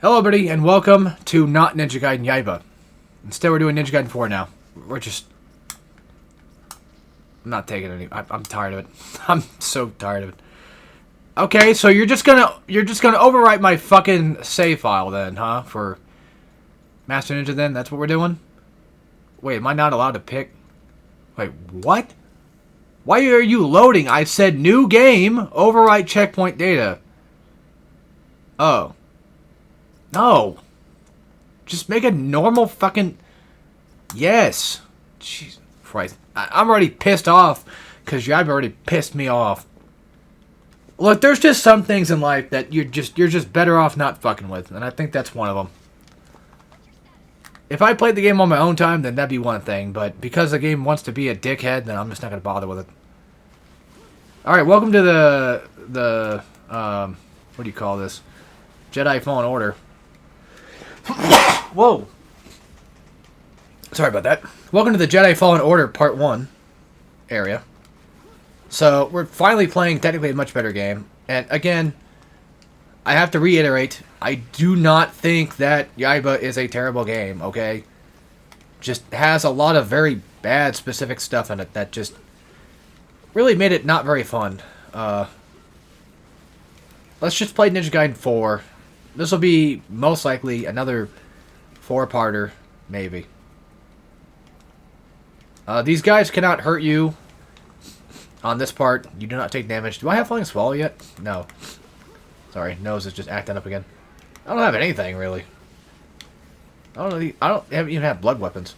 Hello, everybody, and welcome to not Ninja Gaiden Yaiba. Instead, we're doing Ninja Gaiden 4 now. We're just... I'm not taking it anymore. I'm tired of it. I'm so tired of it. Okay, so you're just gonna overwrite my fucking save file then, huh? For Master Ninja then? That's what we're doing? Wait, am I not allowed to pick? Wait, what? Why are you loading? I said new game, overwrite checkpoint data. Oh. No. Just make a normal fucking... Yes. Jesus Christ. I'm already pissed off because Yaiba already pissed me off. Look, there's just some things in life that you're just better off not fucking with, and I think that's one of them. If I played the game on my own time, then that'd be one thing, but because the game wants to be a dickhead, then I'm just not going to bother with it. Alright, welcome to the what do you call this? Jedi Fallen Order. Whoa. Sorry about that. Welcome to the Jedi Fallen Order Part 1 area. So, we're finally playing technically a much better game. And again, I have to reiterate, I do not think that Yaiba is a terrible game, okay? Just has a lot of very bad specific stuff in it that just really made it not very fun. Let's just play Ninja Gaiden 4. This will be most likely another 4-parter, maybe. These guys cannot hurt you on this part. You do not take damage. Do I have Flying Swallow yet? No. Sorry, nose is just acting up again. I don't have anything, really. I don't even have blood weapons.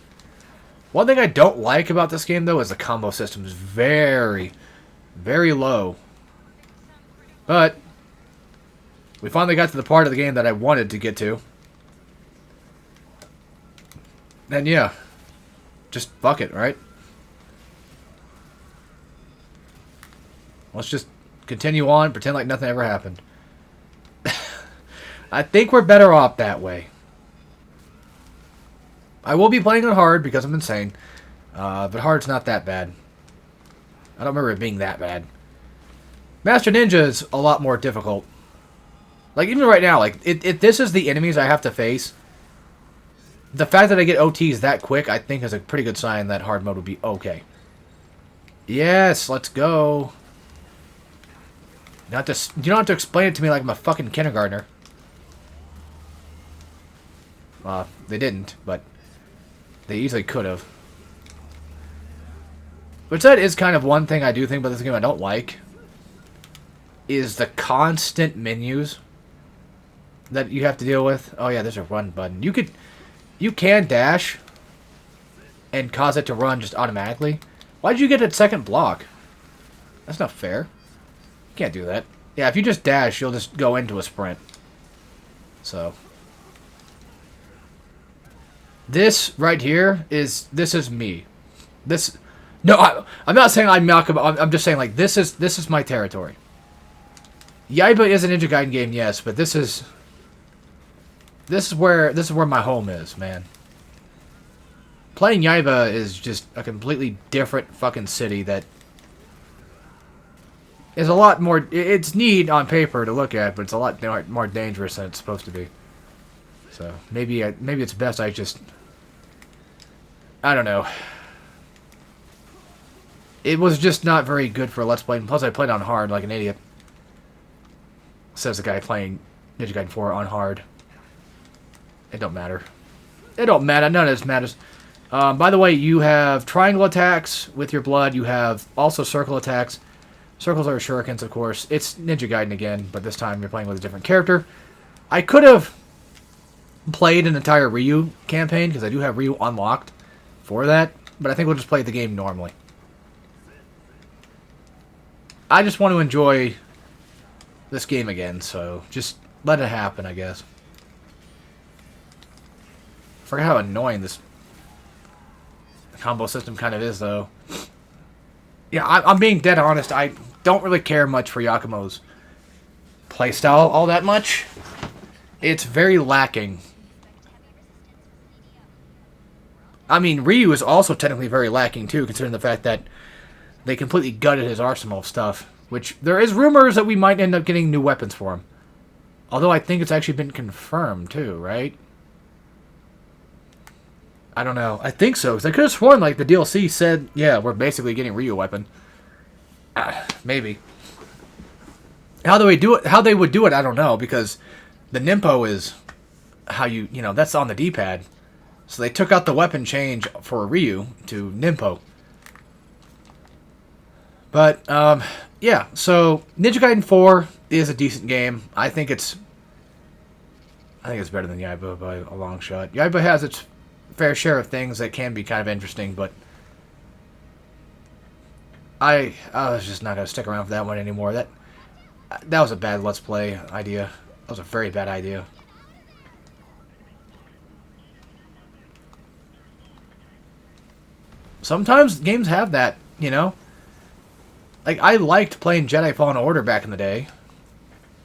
One thing I don't like about this game, though, is the combo system is very, very low. But we finally got to the part of the game that I wanted to get to. And yeah, just fuck it, right? Let's just continue on, pretend like nothing ever happened. I think we're better off that way. I will be playing on hard because I'm insane. But hard's not that bad. I don't remember it being that bad. Master Ninja is a lot more difficult. Like, even right now, like, if this is the enemies I have to face, the fact that I get OTs that quick, I think is a pretty good sign that hard mode would be okay. Yes, let's go. You don't have to explain it to me like I'm a fucking kindergartner. They didn't, but they easily could have. Which that is kind of one thing I do think about this game I don't like. Is the constant menus that you have to deal with. Oh yeah, there's a run button. You can dash and cause it to run just automatically. Why did you get a second block? That's not fair. You can't do that. Yeah, if you just dash, you'll just go into a sprint. So this right here is me. No, I'm not saying I'm Malcolm. I'm just saying like this is my territory. Yaiba is a Ninja Gaiden game, yes, but this is where my home is, man. Playing Yaiba is just a completely different fucking city that is a lot more. It's neat on paper to look at, but it's a lot more dangerous than it's supposed to be. So maybe it's best I just, I don't know. It was just not very good for a Let's Play, and plus I played on hard like an idiot. Says the guy playing Ninja Gaiden 4 on hard. It don't matter. It don't matter. None of this matters. By the way, you have triangle attacks with your blood. You have also circle attacks. Circles are shurikens, of course. It's Ninja Gaiden again, but this time you're playing with a different character. I could have played an entire Ryu campaign, because I do have Ryu unlocked for that, but I think we'll just play the game normally. I just want to enjoy this game again, so just let it happen, I guess. I forgot how annoying this combo system kind of is, though. Yeah, I'm being dead honest. I don't really care much for Yakumo's playstyle all that much. It's very lacking. I mean, Ryu is also technically very lacking, too, considering the fact that they completely gutted his arsenal of stuff. Which, there is rumors that we might end up getting new weapons for him. Although I think it's actually been confirmed too, right? I don't know. I think so, because I could have sworn like the DLC said, yeah, we're basically getting Ryu weapon. Maybe. How they would do it, I don't know, because the Nimpo is how you know, that's on the D-pad. So they took out the weapon change for Ryu to Nimpo. But, yeah, so Ninja Gaiden 4 is a decent game. I think it's better than Yaiba by a long shot. Yaiba has its fair share of things that can be kind of interesting, but I was just not going to stick around for that one anymore. That was a bad Let's Play idea. That was a very bad idea. Sometimes games have that, you know? Like, I liked playing Jedi Fallen Order back in the day.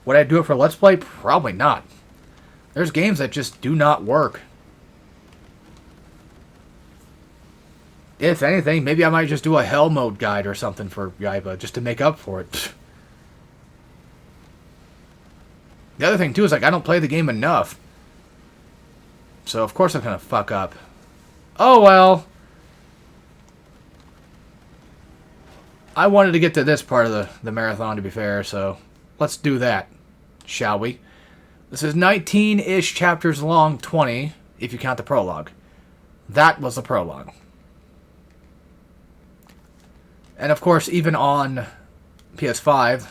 Would I do it for Let's Play? Probably not. There's games that just do not work. If anything, maybe I might just do a Hell Mode guide or something for Yaiba, just to make up for it. The other thing, too, is, like, I don't play the game enough. So, of course I'm gonna fuck up. Oh, well. I wanted to get to this part of the marathon, to be fair, so let's do that, shall we? This is 19-ish chapters long, 20, if you count the prologue. That was the prologue. And, of course, even on PS5,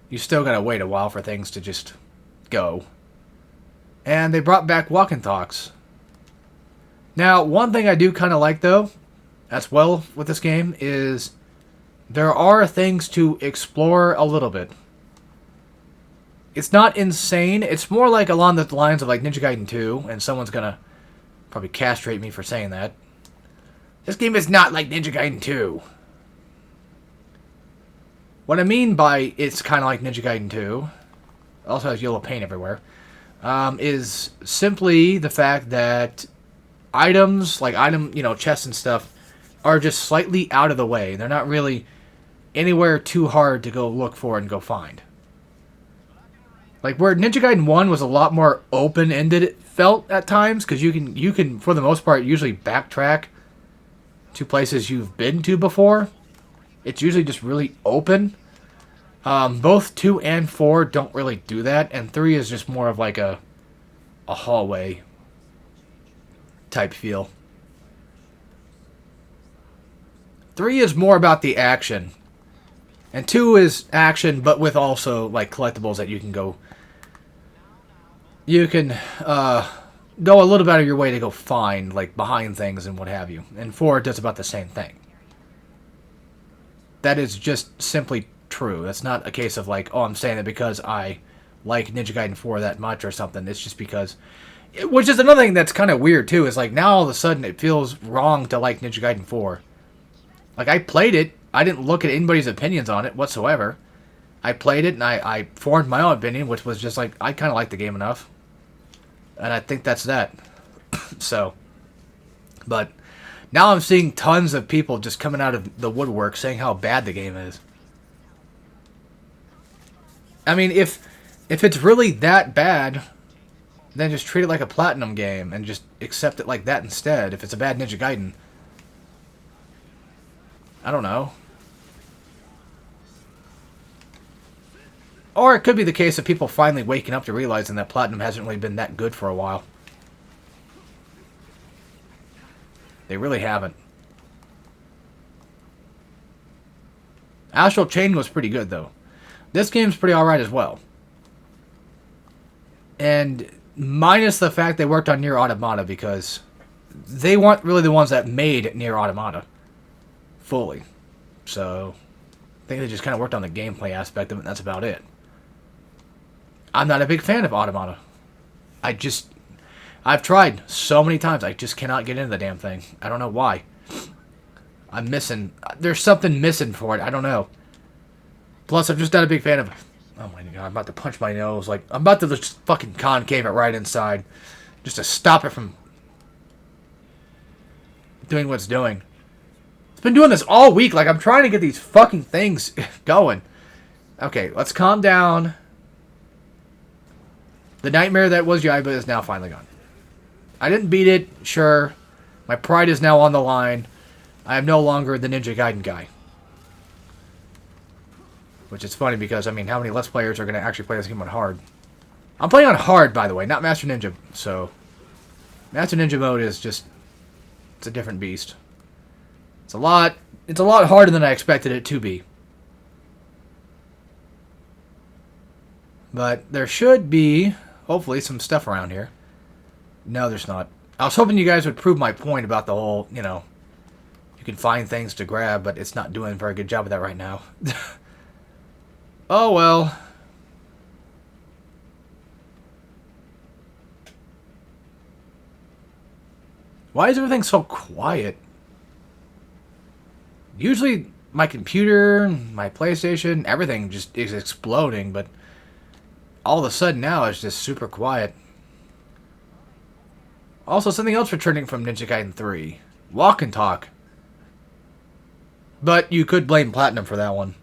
you still gotta wait a while for things to just go. And they brought back walk and talks. Now, one thing I do kind of like, though, as well with this game, is there are things to explore a little bit. It's not insane. It's more like along the lines of like Ninja Gaiden 2, and someone's gonna probably castrate me for saying that. This game is not like Ninja Gaiden 2. What I mean by it's kind of like Ninja Gaiden 2, also has yellow paint everywhere, is simply the fact that items, like chests and stuff, are just slightly out of the way. They're not really anywhere too hard to go look for and go find. Like where Ninja Gaiden 1 was a lot more open-ended, it felt at times, because you can for the most part usually backtrack to places you've been to before. It's usually just really open. Both 2 and 4 don't really do that, and 3 is just more of like a hallway type feel. 3 is more about the action. And 2 is action, but with also like collectibles that you can go. You can go a little bit out of your way to go find, like behind things and what have you. And 4 does about the same thing. That is just simply true. That's not a case of like, oh, I'm saying it because I like Ninja Gaiden 4 that much or something. It's just because, which is another thing that's kind of weird too. Is like now all of a sudden it feels wrong to like Ninja Gaiden 4. Like I played it. I didn't look at anybody's opinions on it whatsoever. I played it and I formed my own opinion, which was just like, I kind of like the game enough. And I think that's that. So, but now I'm seeing tons of people just coming out of the woodwork saying how bad the game is. I mean, if it's really that bad, then just treat it like a Platinum game and just accept it like that instead. If it's a bad Ninja Gaiden. I don't know. Or it could be the case of people finally waking up to realizing that Platinum hasn't really been that good for a while. They really haven't. Astral Chain was pretty good, though. This game's pretty alright as well. And minus the fact they worked on Nier Automata, because they weren't really the ones that made Nier Automata fully. So, I think they just kind of worked on the gameplay aspect of it, and that's about it. I'm not a big fan of Automata. I've tried so many times, I just cannot get into the damn thing. I don't know why. I'm missing, there's something missing for it, I don't know. Plus, I'm just not a big fan of, oh my god, I'm about to punch my nose, like, I'm about to just fucking concave it right inside, just to stop it from doing what it's doing. It's been doing this all week, like, I'm trying to get these fucking things going. Okay, let's calm down. The nightmare that was Yaiba is now finally gone. I didn't beat it, sure. My pride is now on the line. I am no longer the Ninja Gaiden guy. Which is funny because, I mean, how many Let's Players are going to actually play this game on hard? I'm playing on hard, by the way, not Master Ninja, so... Master Ninja mode is just... It's a different beast. It's a lot harder than I expected it to be. But there should be, hopefully, some stuff around here. No, there's not. I was hoping you guys would prove my point about the whole, you know, you can find things to grab, but it's not doing a very good job of that right now. Oh, well. Why is everything so quiet? Usually my computer, my PlayStation, everything just is exploding, but all of a sudden now it's just super quiet. Also, something else returning from Ninja Gaiden 3. Walk and talk. But you could blame Platinum for that one.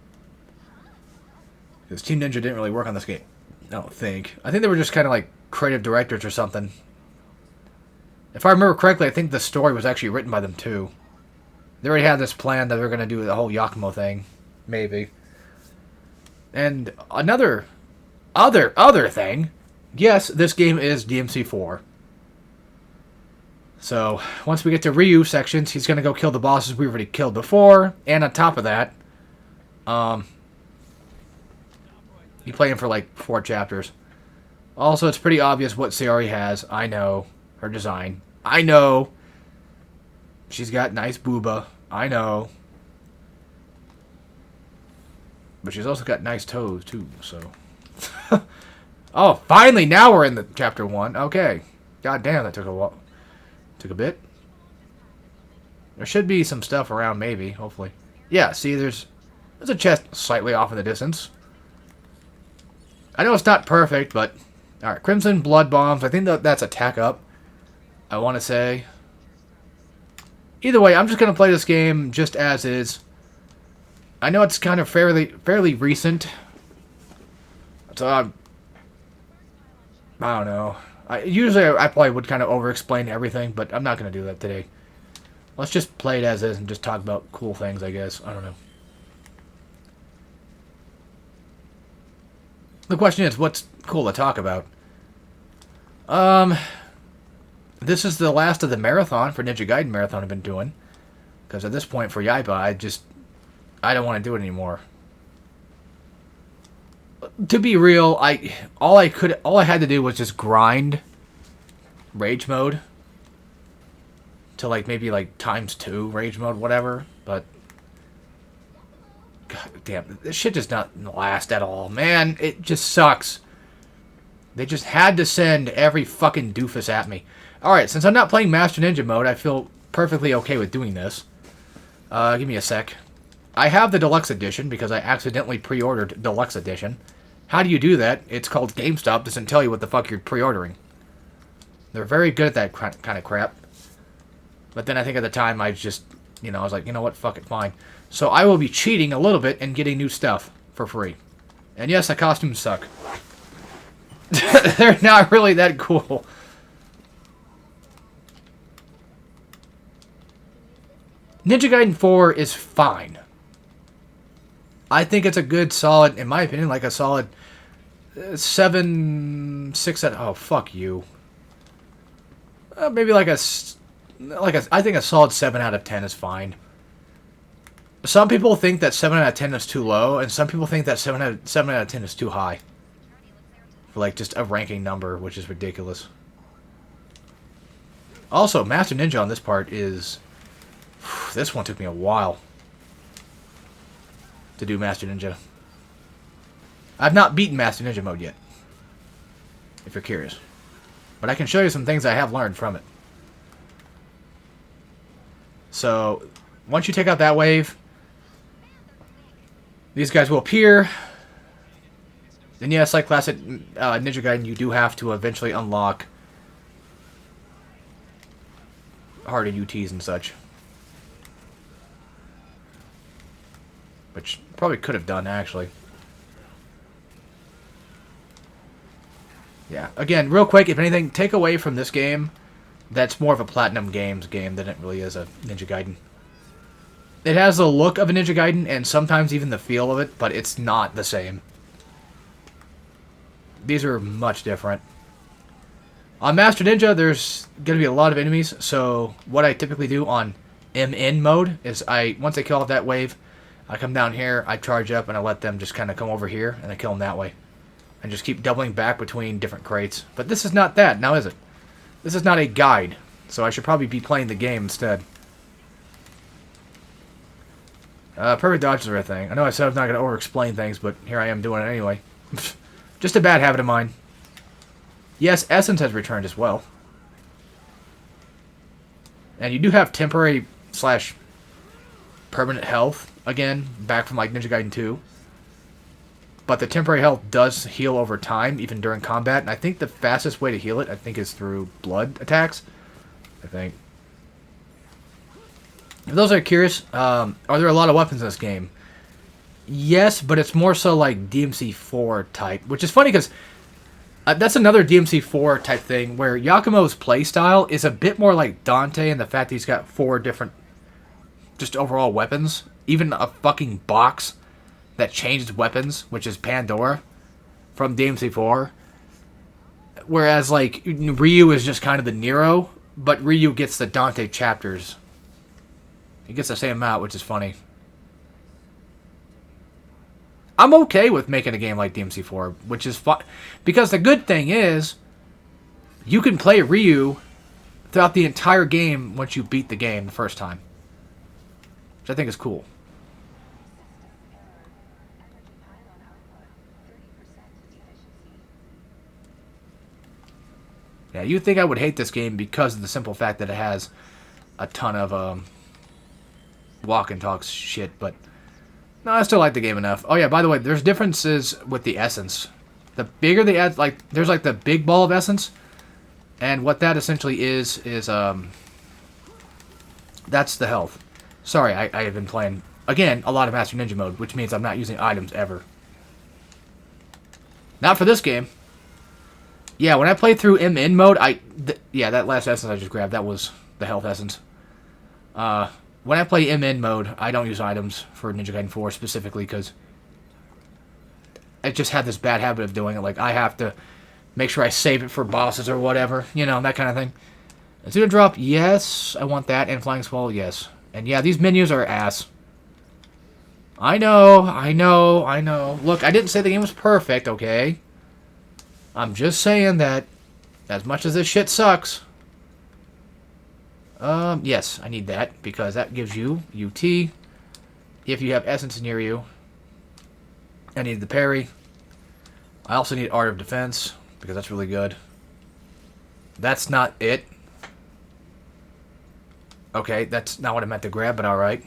Because Team Ninja didn't really work on this game. I don't think. I think they were just kind of like creative directors or something. If I remember correctly, I think the story was actually written by them too. They already had this plan that they're going to do the whole Yakumo thing. Maybe. And another... Other thing. Yes, this game is DMC4. So, once we get to Ryu sections, he's going to go kill the bosses we already killed before. And on top of that, you play him for like 4 chapters. Also, it's pretty obvious what Sayori has. I know. Her design. I know. She's got nice booba. I know. But she's also got nice toes, too, so... Oh, finally! Now we're in the chapter 1. Okay. God damn, that took a while. Took a bit. There should be some stuff around, maybe, hopefully. Yeah, see, there's a chest slightly off in the distance. I know it's not perfect, but... Alright, Crimson Blood Bombs. I think that's Attack Up. I want to say. Either way, I'm just going to play this game just as is. I know it's kind of fairly recent. So, I don't know. Usually, I probably would kind of over-explain everything, but I'm not going to do that today. Let's just play it as is and just talk about cool things, I guess. I don't know. The question is, what's cool to talk about? This is the last of the marathon for Ninja Gaiden marathon I've been doing. Because at this point, for Yaiba, I don't want to do it anymore. To be real, all I had to do was just grind rage mode to like maybe like ×2 rage mode, whatever. But god damn, this shit does not last at all, man. It just sucks. They just had to send every fucking doofus at me. All right, since I'm not playing Master Ninja mode, I feel perfectly okay with doing this. Give me a sec. I have the Deluxe Edition because I accidentally pre-ordered Deluxe Edition. How do you do that? It's called GameStop. Doesn't tell you what the fuck you're pre-ordering. They're very good at that kind of crap. But then I think at the time I just, I was like, you know what, fuck it, fine. So I will be cheating a little bit and getting new stuff for free. And yes, the costumes suck. They're not really that cool. Ninja Gaiden 4 is fine. I think it's a good, solid, in my opinion, like a solid 7, 6 out of... Oh, fuck you. Maybe I think a solid 7 out of 10 is fine. Some people think that 7 out of 10 is too low, and some people think that 7 out of 10 is too high. For, like, just a ranking number, which is ridiculous. Also, Master Ninja on this part is... This one took me a while to do Master Ninja. I've not beaten Master Ninja mode yet, if you're curious. But I can show you some things I have learned from it. So, once you take out that wave, these guys will appear. Then yes, like classic Ninja Gaiden, you do have to eventually unlock harder UTs and such. Which probably could have done, actually. Yeah. Again, real quick, if anything, take away from this game, that's more of a Platinum Games game than it really is a Ninja Gaiden. It has the look of a Ninja Gaiden and sometimes even the feel of it, but it's not the same. These are much different. On Master Ninja, there's going to be a lot of enemies, so what I typically do on MN mode is once I kill off that wave, I come down here, I charge up, and I let them just kind of come over here, and I kill them that way. And just keep doubling back between different crates. But this is not that, now is it? This is not a guide, so I should probably be playing the game instead. Perfect dodges are a thing. I know I said I'm not going to over-explain things, but here I am doing it anyway. Just a bad habit of mine. Yes, Essence has returned as well. And you do have temporary / permanent health, again, back from like Ninja Gaiden 2. But the temporary health does heal over time, even during combat. And I think the fastest way to heal it, I think, is through blood attacks. I think. If those are curious, are there a lot of weapons in this game? Yes, but it's more so like DMC4 type. Which is funny because that's another DMC4 type thing where Yakumo's playstyle is a bit more like Dante in the fact that he's got 4 different just overall weapons. Even a fucking box that changes weapons, which is Pandora from DMC4. Whereas like Ryu is just kind of the Nero, but Ryu gets the Dante chapters. He gets the same amount, which is funny. I'm okay with making a game like DMC4, which is fun. Because the good thing is, you can play Ryu throughout the entire game once you beat the game the first time. Which I think is cool. Yeah, you'd think I would hate this game because of the simple fact that it has a ton of walk and talk shit, but no, I still like the game enough. Oh yeah, by the way, there's differences with the essence. The bigger the there's like the big ball of essence, and what that essentially is that's the health. Sorry, I have been playing again a lot of Master Ninja mode, which means I'm not using items ever. Not for this game. Yeah, when I played through MN mode, yeah, that last essence I just grabbed, that was the health essence. When I play MN mode, I don't use items for Ninja Gaiden 4 specifically because I just had this bad habit of doing it. Like, I have to make sure I save it for bosses or whatever, you know, that kind of thing. Is it a drop? Yes, I want that. And Flying Swallow? Yes. And yeah, these menus are ass. I know. Look, I didn't say the game was perfect, okay? I'm just saying that as much as this shit sucks... yes, I need that, because that gives you UT, if you have Essence near you. I need the parry. I also need Art of Defense, because that's really good. That's not it. Okay, that's not what I meant to grab, but alright.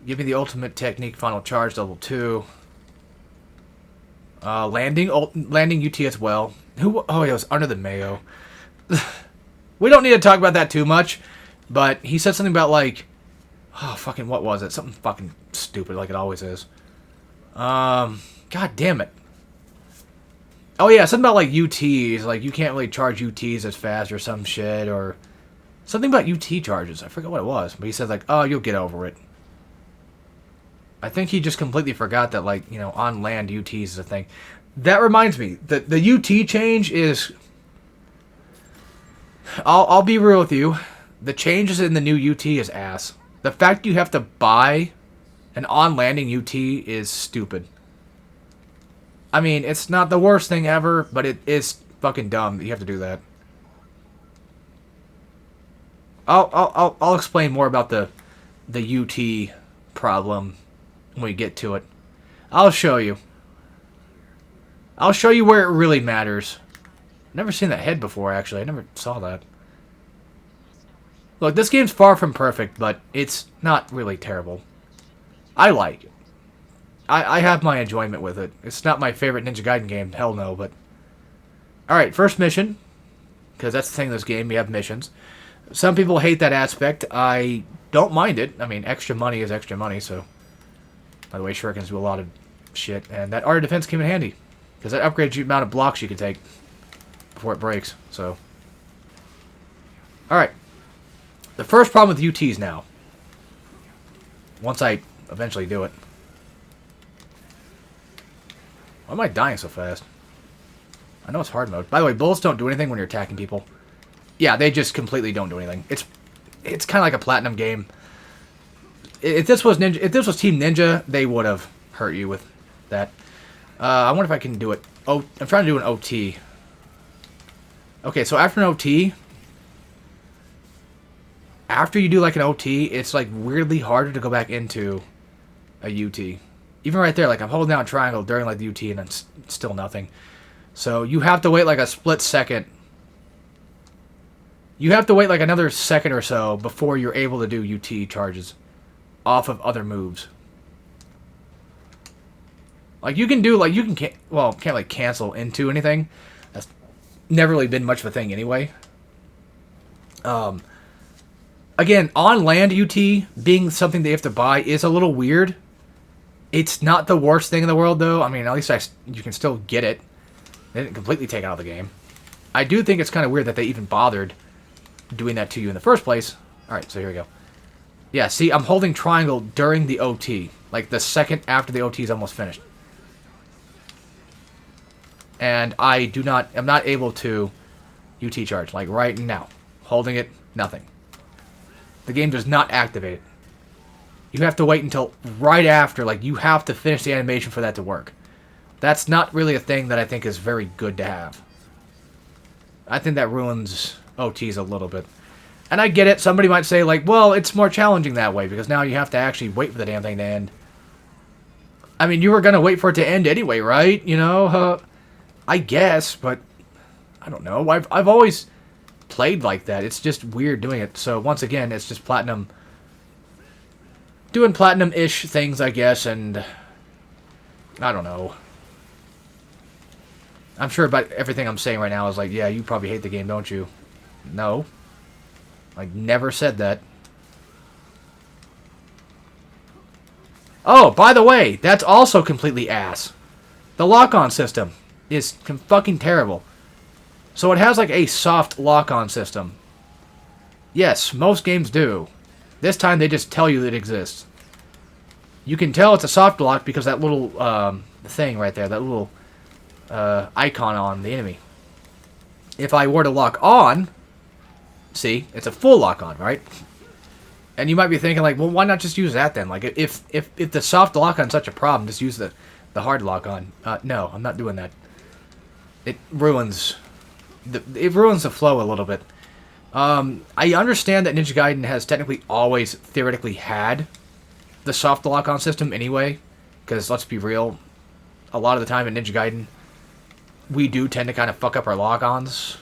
Give me the Ultimate Technique Final Charge, level 2. Landing UT as well. Oh, it was Under the Mayo. We don't need to talk about that too much, but he said something about, like, oh, fucking, what was it? Something fucking stupid, like it always is. God damn it. Oh, yeah, something about, like, UTs, like, you can't really charge UTs as fast or some shit, or something about UT charges. I forget what it was, but he said, like, oh, you'll get over it. I think he just completely forgot that, like, you know, on land UTs is a thing. That reminds me, the UT change is... I'll be real with you. The changes in the new UT is ass. The fact you have to buy an on-landing UT is stupid. I mean, it's not the worst thing ever, but it is fucking dumb that you have to do that. I'll explain more about the UT problem when we get to it. I'll show you. I'll show you where it really matters. Never seen that head before, actually. I never saw that. Look, this game's far from perfect, but it's not really terrible. I like it. I have my enjoyment with it. It's not my favorite Ninja Gaiden game, hell no, but... Alright, first mission. Because that's the thing in this game, you have missions. Some people hate that aspect. I don't mind it. I mean, extra money is extra money, so... By the way, shurikens do a lot of shit, and that Art of Defense came in handy. Because that upgrades the amount of blocks you can take before it breaks. So, alright. The first problem with UTs now. Once I eventually do it. Why am I dying so fast? I know it's hard mode. By the way, bullets don't do anything when you're attacking people. Yeah, they just completely don't do anything. It's kind of like a platinum game. If this was Team Ninja, they would have hurt you with that. I wonder if I can do it. Oh, I'm trying to do an OT. Okay, so after an OT, after you do like an OT, it's like weirdly harder to go back into a UT. Even right there, like I'm holding down triangle during like the UT and it's still nothing. So you have to wait like a split second. You have to wait like another second or so before you're able to do UT charges off of other moves. Like you can do like can't like cancel into anything. That's never really been much of a thing anyway. Again, on land UT being something they have to buy is a little weird. It's not the worst thing in the world though. I mean, at least you can still get it. They didn't completely take it out of the game. I do think it's kind of weird that they even bothered doing that to you in the first place. Alright, so here we go. Yeah, see, I'm holding triangle during the OT. Like, the second after the OT is almost finished. And I'm not able to UT charge. Like, right now. Holding it, nothing. The game does not activate it. You have to wait until right after, like, you have to finish the animation for that to work. That's not really a thing that I think is very good to have. I think that ruins OTs a little bit. And I get it. Somebody might say, like, well, it's more challenging that way because now you have to actually wait for the damn thing to end. I mean, you were going to wait for it to end anyway, right? You know? I guess, but I don't know. I've always played like that. It's just weird doing it. So, once again, it's just platinum. Doing platinum-ish things, I guess, and I don't know. I'm sure about everything I'm saying right now is like, yeah, you probably hate the game, don't you? No. I never said that. Oh, by the way, that's also completely ass. The lock-on system is fucking terrible. So it has like a soft lock-on system. Yes, most games do. This time they just tell you that it exists. You can tell it's a soft lock because that little thing right there, that little icon on the enemy. If I were to lock on, see, it's a full lock on, right? And you might be thinking like, well, why not just use that then? Like, if the soft lock on's such a problem, just use the hard lock on. No, I'm not doing that. It ruins the flow a little bit. I understand that Ninja Gaiden has technically always theoretically had the soft lock on system anyway, because let's be real, a lot of the time in Ninja Gaiden, we do tend to kind of fuck up our lock-ons.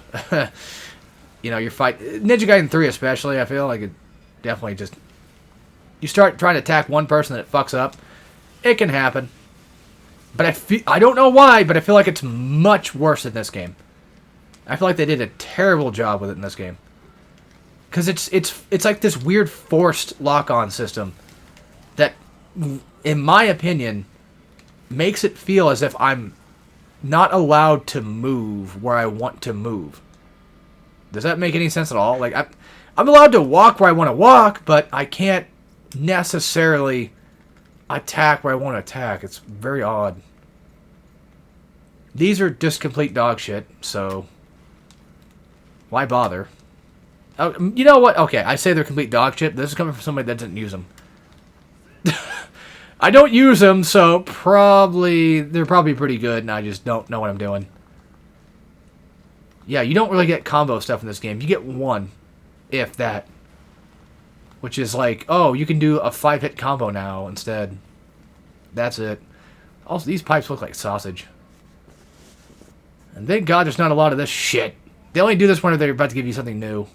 You know, Ninja Gaiden 3 especially, I feel like it definitely just... You start trying to attack one person that it fucks up, it can happen. But I don't know why, but I feel like it's much worse in this game. I feel like they did a terrible job with it in this game. Because it's like this weird forced lock-on system that, in my opinion, makes it feel as if I'm not allowed to move where I want to move. Does that make any sense at all? Like, I'm allowed to walk where I want to walk, but I can't necessarily attack where I want to attack. It's very odd. These are just complete dog shit, so why bother? Oh, you know what? Okay, I say they're complete dog shit. This is coming from somebody that doesn't use them. I don't use them, so they're probably pretty good, and I just don't know what I'm doing. Yeah, you don't really get combo stuff in this game. You get one, if that. Which is like, oh, you can do a 5-hit combo now instead. That's it. Also, these pipes look like sausage. And thank God there's not a lot of this shit. They only do this when they're about to give you something new.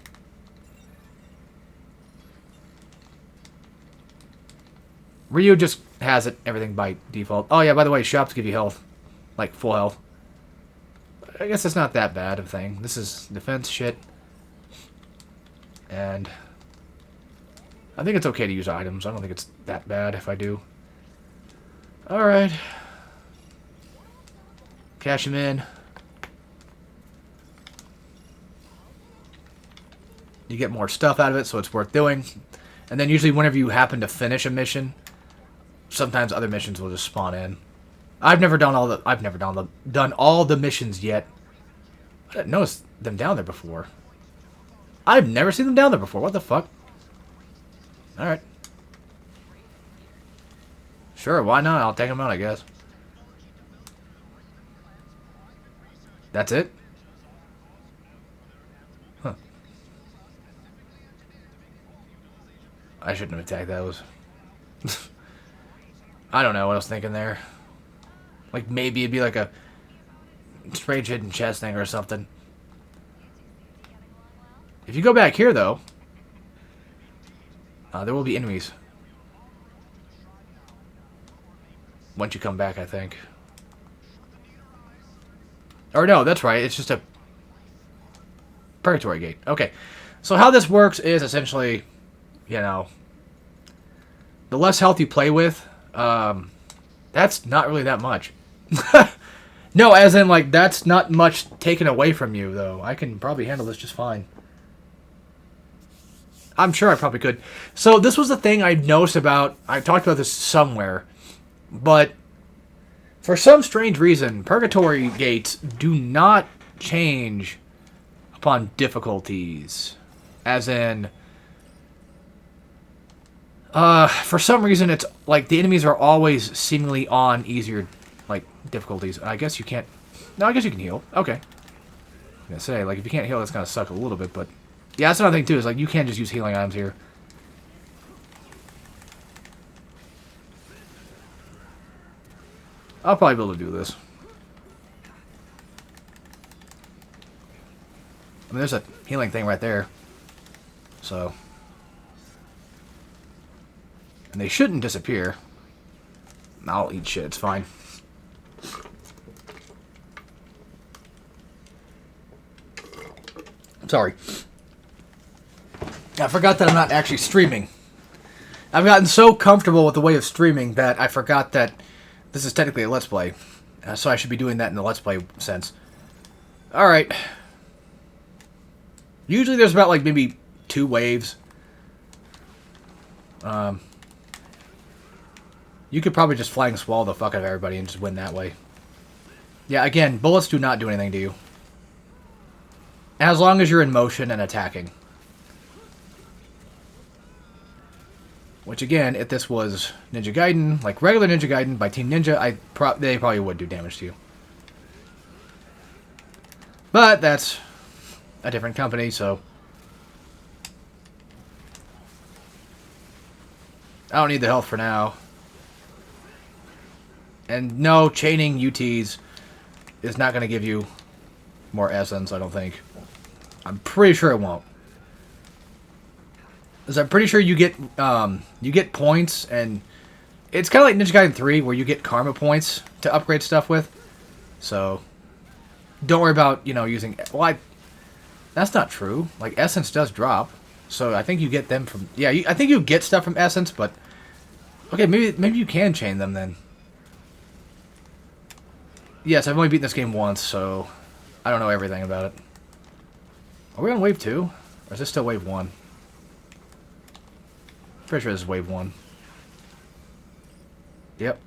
Ryu just has everything by default. Oh yeah, by the way, shops give you health. Like, full health. I guess it's not that bad of a thing. This is defense shit. And I think it's okay to use items. I don't think it's that bad if I do. Alright. Cash him in. You get more stuff out of it, so it's worth doing. And then usually whenever you happen to finish a mission, sometimes other missions will just spawn in. I've never done all the missions yet. I didn't notice them down there before. I've never seen them down there before. What the fuck? Alright. Sure, why not? I'll take them out, I guess. That's it? Huh. I shouldn't have attacked those. I don't know what I was thinking there. Like, maybe it'd be like a strange hidden chest thing or something. If you go back here, though, there will be enemies. Once you come back, I think. Or no, that's right. It's just a purgatory gate. Okay. So how this works is essentially, you know, the less health you play with, that's not really that much. No, as in, like, that's not much taken away from you, though. I can probably handle this just fine. I'm sure I probably could. So this was the thing I noticed about... I talked about this somewhere. But for some strange reason, purgatory gates do not change upon difficulties. As in... for some reason, it's like the enemies are always seemingly on easier, like, difficulties. I guess you can't... No, I guess you can heal. Okay. I'm gonna say, like, if you can't heal, that's gonna suck a little bit, but... Yeah, that's another thing, too, is, like, you can't just use healing items here. I'll probably be able to do this. I mean, there's a healing thing right there. So... And they shouldn't disappear. I'll eat shit, it's fine. I'm sorry. I forgot that I'm not actually streaming. I've gotten so comfortable with the way of streaming that I forgot that this is technically a Let's Play. So I should be doing that in the Let's Play sense. Alright. Usually there's about, like, maybe 2 waves. You could probably just flying swallow the fuck out of everybody and just win that way. Yeah, again, bullets do not do anything to you. As long as you're in motion and attacking. Which, again, if this was Ninja Gaiden, like regular Ninja Gaiden by Team Ninja, they probably would do damage to you. But that's a different company, so... I don't need the health for now. And no, chaining UTs is not going to give you more essence, I don't think. I'm pretty sure it won't. Because I'm pretty sure you get points, and it's kind of like Ninja Gaiden 3, where you get karma points to upgrade stuff with. So, don't worry about, you know, using... Well, that's not true. Like, essence does drop. So, I think you get them from... Yeah, I think you get stuff from essence, but... Okay, maybe you can chain them, then. Yes, I've only beaten this game once, so... I don't know everything about it. Are we on wave 2? Or is this still wave 1? Pretty sure this is wave 1. Yep.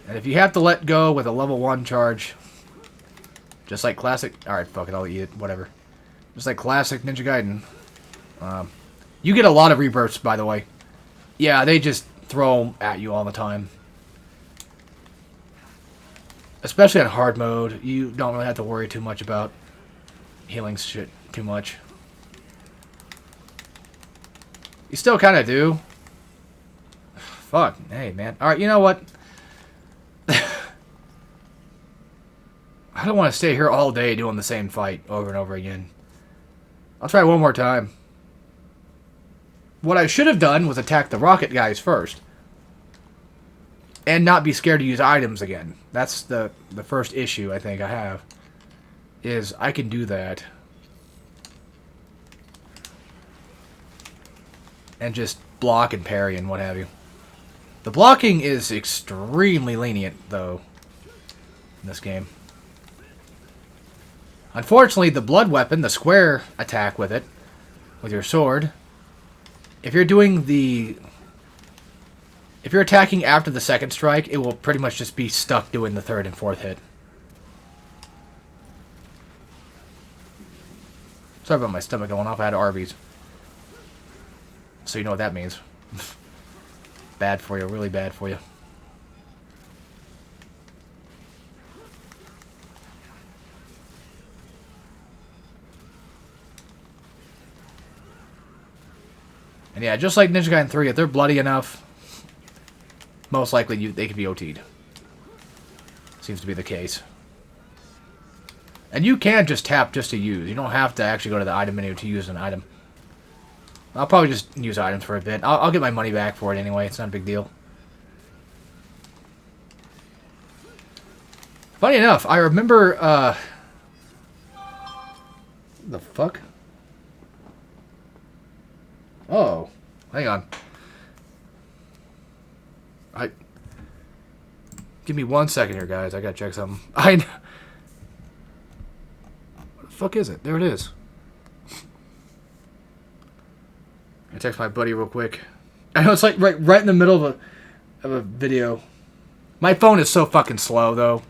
And if you have to let go with a level 1 charge, just like classic... Alright, fuck it, I'll eat it, whatever. Just like classic Ninja Gaiden. You get a lot of rebirths, by the way. Yeah, they just throw them at you all the time. Especially on hard mode, you don't really have to worry too much about healing shit too much. You still kind of do. Fuck, hey man. Alright, you know what? I don't want to stay here all day doing the same fight over and over again. I'll try one more time. What I should have done was attack the rocket guys first. And not be scared to use items again. That's the first issue I think I have. Is I can do that. And just block and parry and what have you. The blocking is extremely lenient, though, in this game. Unfortunately, the blood weapon, the square attack with it, with your sword, if you're doing the... If you're attacking after the second strike, it will pretty much just be stuck doing the third and fourth hit. Sorry about my stomach going off. I had Arby's. So you know what that means. Bad for you. Really bad for you. And yeah, just like Ninja Gaiden 3, if they're bloody enough, most likely they could be OT'd. Seems to be the case. And you can just tap just to use. You don't have to actually go to the item menu to use an item. I'll probably just use items for a bit. I'll get my money back for it anyway. It's not a big deal. Funny enough, I remember, the fuck? Oh, hang on. Give me 1 second here, guys. I gotta check something. What the fuck is it? There it is. I text my buddy real quick. I know it's like right in the middle of a video. My phone is so fucking slow, though.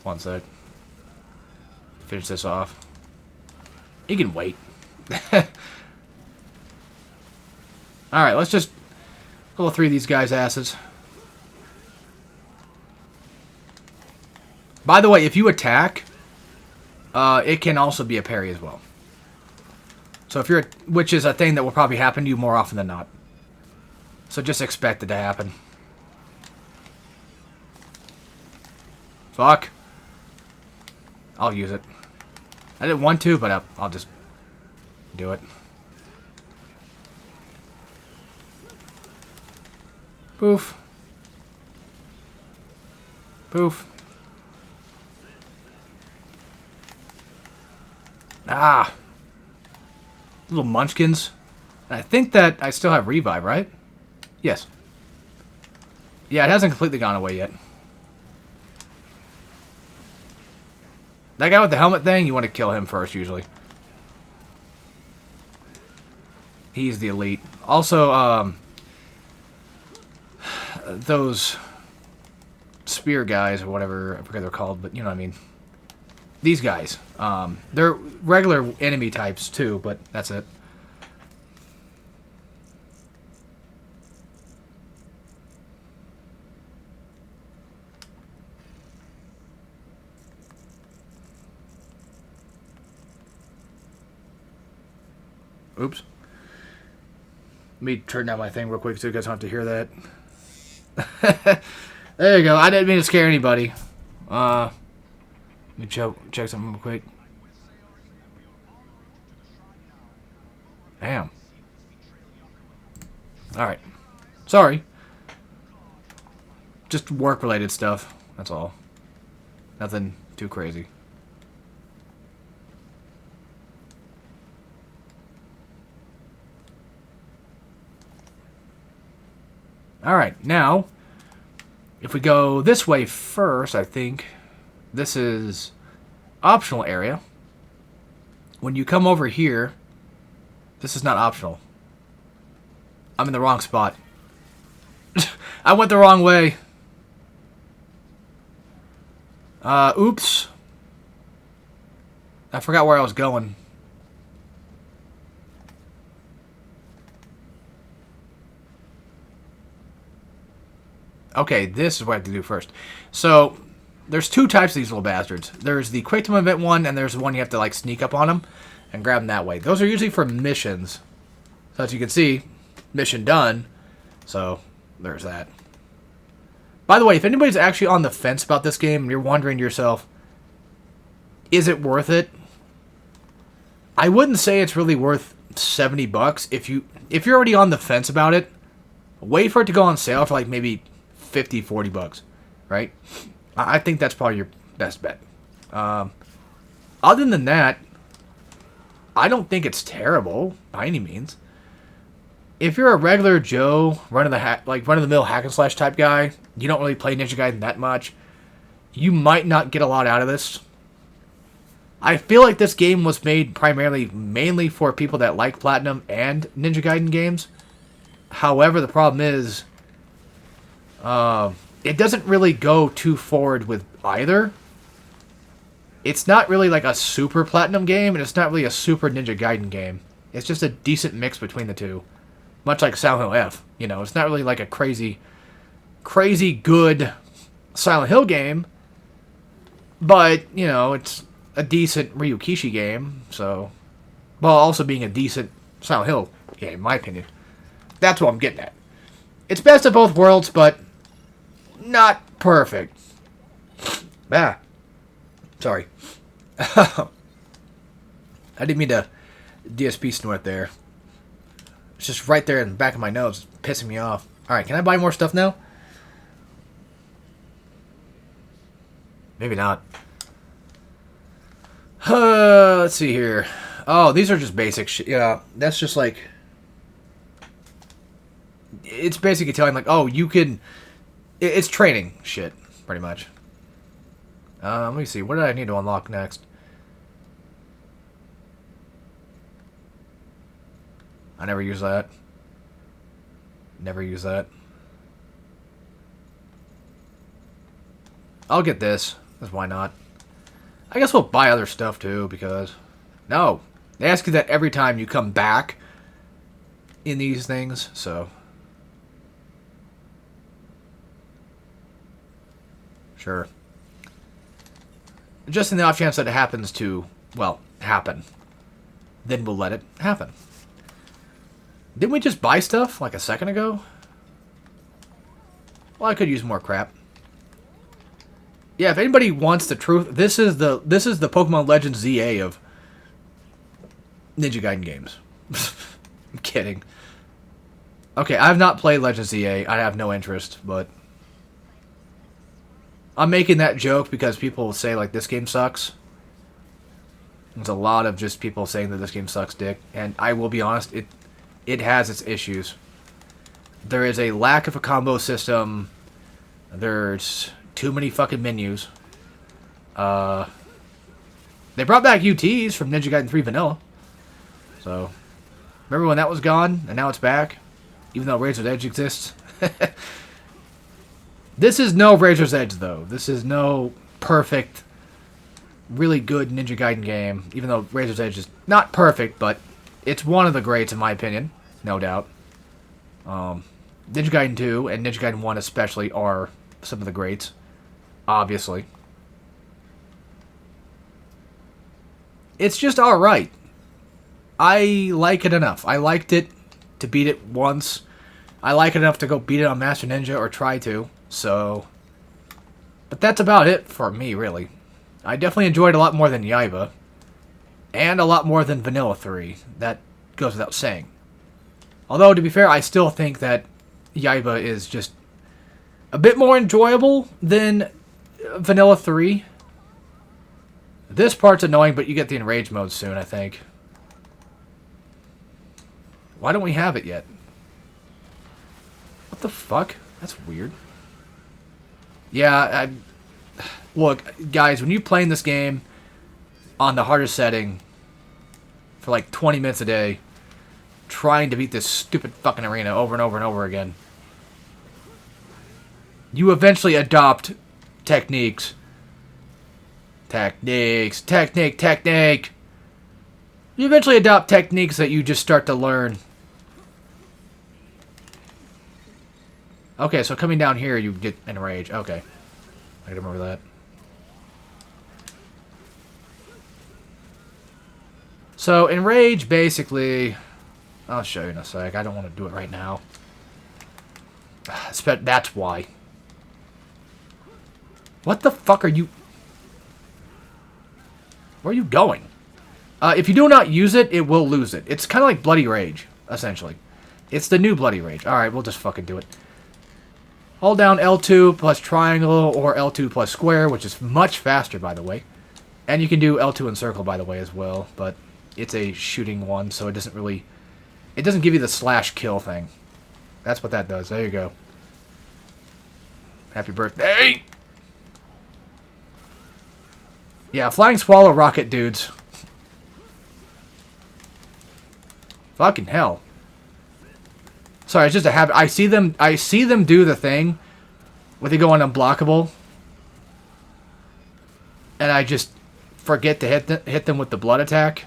One sec. Finish this off. You can wait. Alright, let's just level 3 of these guys' asses. By the way, if you attack, it can also be a parry as well. So if you're, which is a thing that will probably happen to you more often than not. So just expect it to happen. Fuck. I'll use it. I didn't want to, but I'll just do it. Poof. Poof. Ah. Little munchkins. I think that I still have revive, right? Yes. Yeah, it hasn't completely gone away yet. That guy with the helmet thing, you want to kill him first, usually. He's the elite. Also, those spear guys, or whatever, I forget they're called, but you know what I mean. These guys. They're regular enemy types, too, but that's it. Oops. Let me turn down my thing real quick so you guys don't have to hear that. There you go. I didn't mean to scare anybody. Let me check something real quick. Damn. Alright. Sorry. Just work-related stuff. That's all. Nothing too crazy. Alright, now, if we go this way first, I think, this is optional area. When you come over here, this is not optional. I'm in the wrong spot. I went the wrong way. Oops. I forgot where I was going. Okay, this is what I have to do first. So, there's two types of these little bastards. There's the quick time event one, and there's one you have to like sneak up on them and grab them that way. Those are usually for missions. So as you can see, mission done. So, there's that. By the way, if anybody's actually on the fence about this game, and you're wondering to yourself, is it worth it? I wouldn't say it's really worth $70. If you're already on the fence about it, wait for it to go on sale for like maybe $50, $40, right? I think that's probably your best bet. Other than that, I don't think it's terrible by any means. If you're a regular Joe, run-of-the-mill hack and slash type guy, you don't really play Ninja Gaiden that much, you might not get a lot out of this. I feel like this game was made mainly for people that like Platinum and Ninja Gaiden games. However, the problem is, it doesn't really go too forward with either. It's not really like a super Platinum game, and it's not really a super Ninja Gaiden game. It's just a decent mix between the two. Much like Silent Hill F. You know, it's not really like a crazy good Silent Hill game. But, you know, it's a decent Ryukishi game, so... While also being a decent Silent Hill game, in my opinion. That's what I'm getting at. It's best of both worlds, but not perfect. Sorry. I didn't mean to DSP snort there. It's just right there in the back of my nose. It's pissing me off. Alright, can I buy more stuff now? Maybe not. Let's see here. Oh, these are just basic shit. Yeah, that's just like... It's basically telling, like, oh, you can... It's training shit, pretty much. Let me see. What did I need to unlock next? I never use that. Never use that. I'll get this. Because why not? I guess we'll buy other stuff too, because... No! They ask you that every time you come back in these things, so... Sure. Just in the off chance that it happens to, well, happen. Then we'll let it happen. Didn't we just buy stuff like a second ago? Well, I could use more crap. Yeah, if anybody wants the truth, this is the Pokemon Legends ZA of Ninja Gaiden games. I'm kidding. Okay, I have not played Legends ZA. I have no interest, but I'm making that joke because people will say, like, this game sucks. There's a lot of just people saying that this game sucks dick, and I will be honest, it has its issues. There is a lack of a combo system. There's too many fucking menus. They brought back UTs from Ninja Gaiden 3 Vanilla. So, remember when that was gone, and now it's back? Even though Razor's Edge exists? This is no Razor's Edge, though. This is no perfect, really good Ninja Gaiden game. Even though Razor's Edge is not perfect, but it's one of the greats, in my opinion. No doubt. Ninja Gaiden 2 and Ninja Gaiden 1 especially are some of the greats. Obviously. It's just alright. I like it enough. I liked it to beat it once. I like it enough to go beat it on Master Ninja or try to. So, but that's about it for me, really. I definitely enjoyed it a lot more than Yaiba. And a lot more than Vanilla 3. That goes without saying. Although, to be fair, I still think that Yaiba is just a bit more enjoyable than Vanilla 3. This part's annoying, but you get the Enrage mode soon, I think. Why don't we have it yet? What the fuck? That's weird. Yeah, look, guys, when you're playing this game on the hardest setting for like 20 minutes a day, trying to beat this stupid fucking arena over and over and over again, you eventually adopt techniques. Technique. You eventually adopt techniques that you just start to learn. Okay, so coming down here, you get Enrage. Okay. I can remember that. So, Enrage, basically... I'll show you in a sec. I don't want to do it right now. That's why. What the fuck are you... Where are you going? If you do not use it, it will lose it. It's kind of like Bloody Rage, essentially. It's the new Bloody Rage. Alright, we'll just fucking do it. Hold down L2 plus triangle or L2 plus square, which is much faster, by the way. And you can do L2 and circle, by the way, as well. But it's a shooting one, so it doesn't really... It doesn't give you the slash kill thing. That's what that does. There you go. Happy birthday! Yeah, flying swallow rocket dudes. Fucking hell. Sorry, it's just a habit. I see them do the thing where they go on unblockable. And I just forget to hit them with the blood attack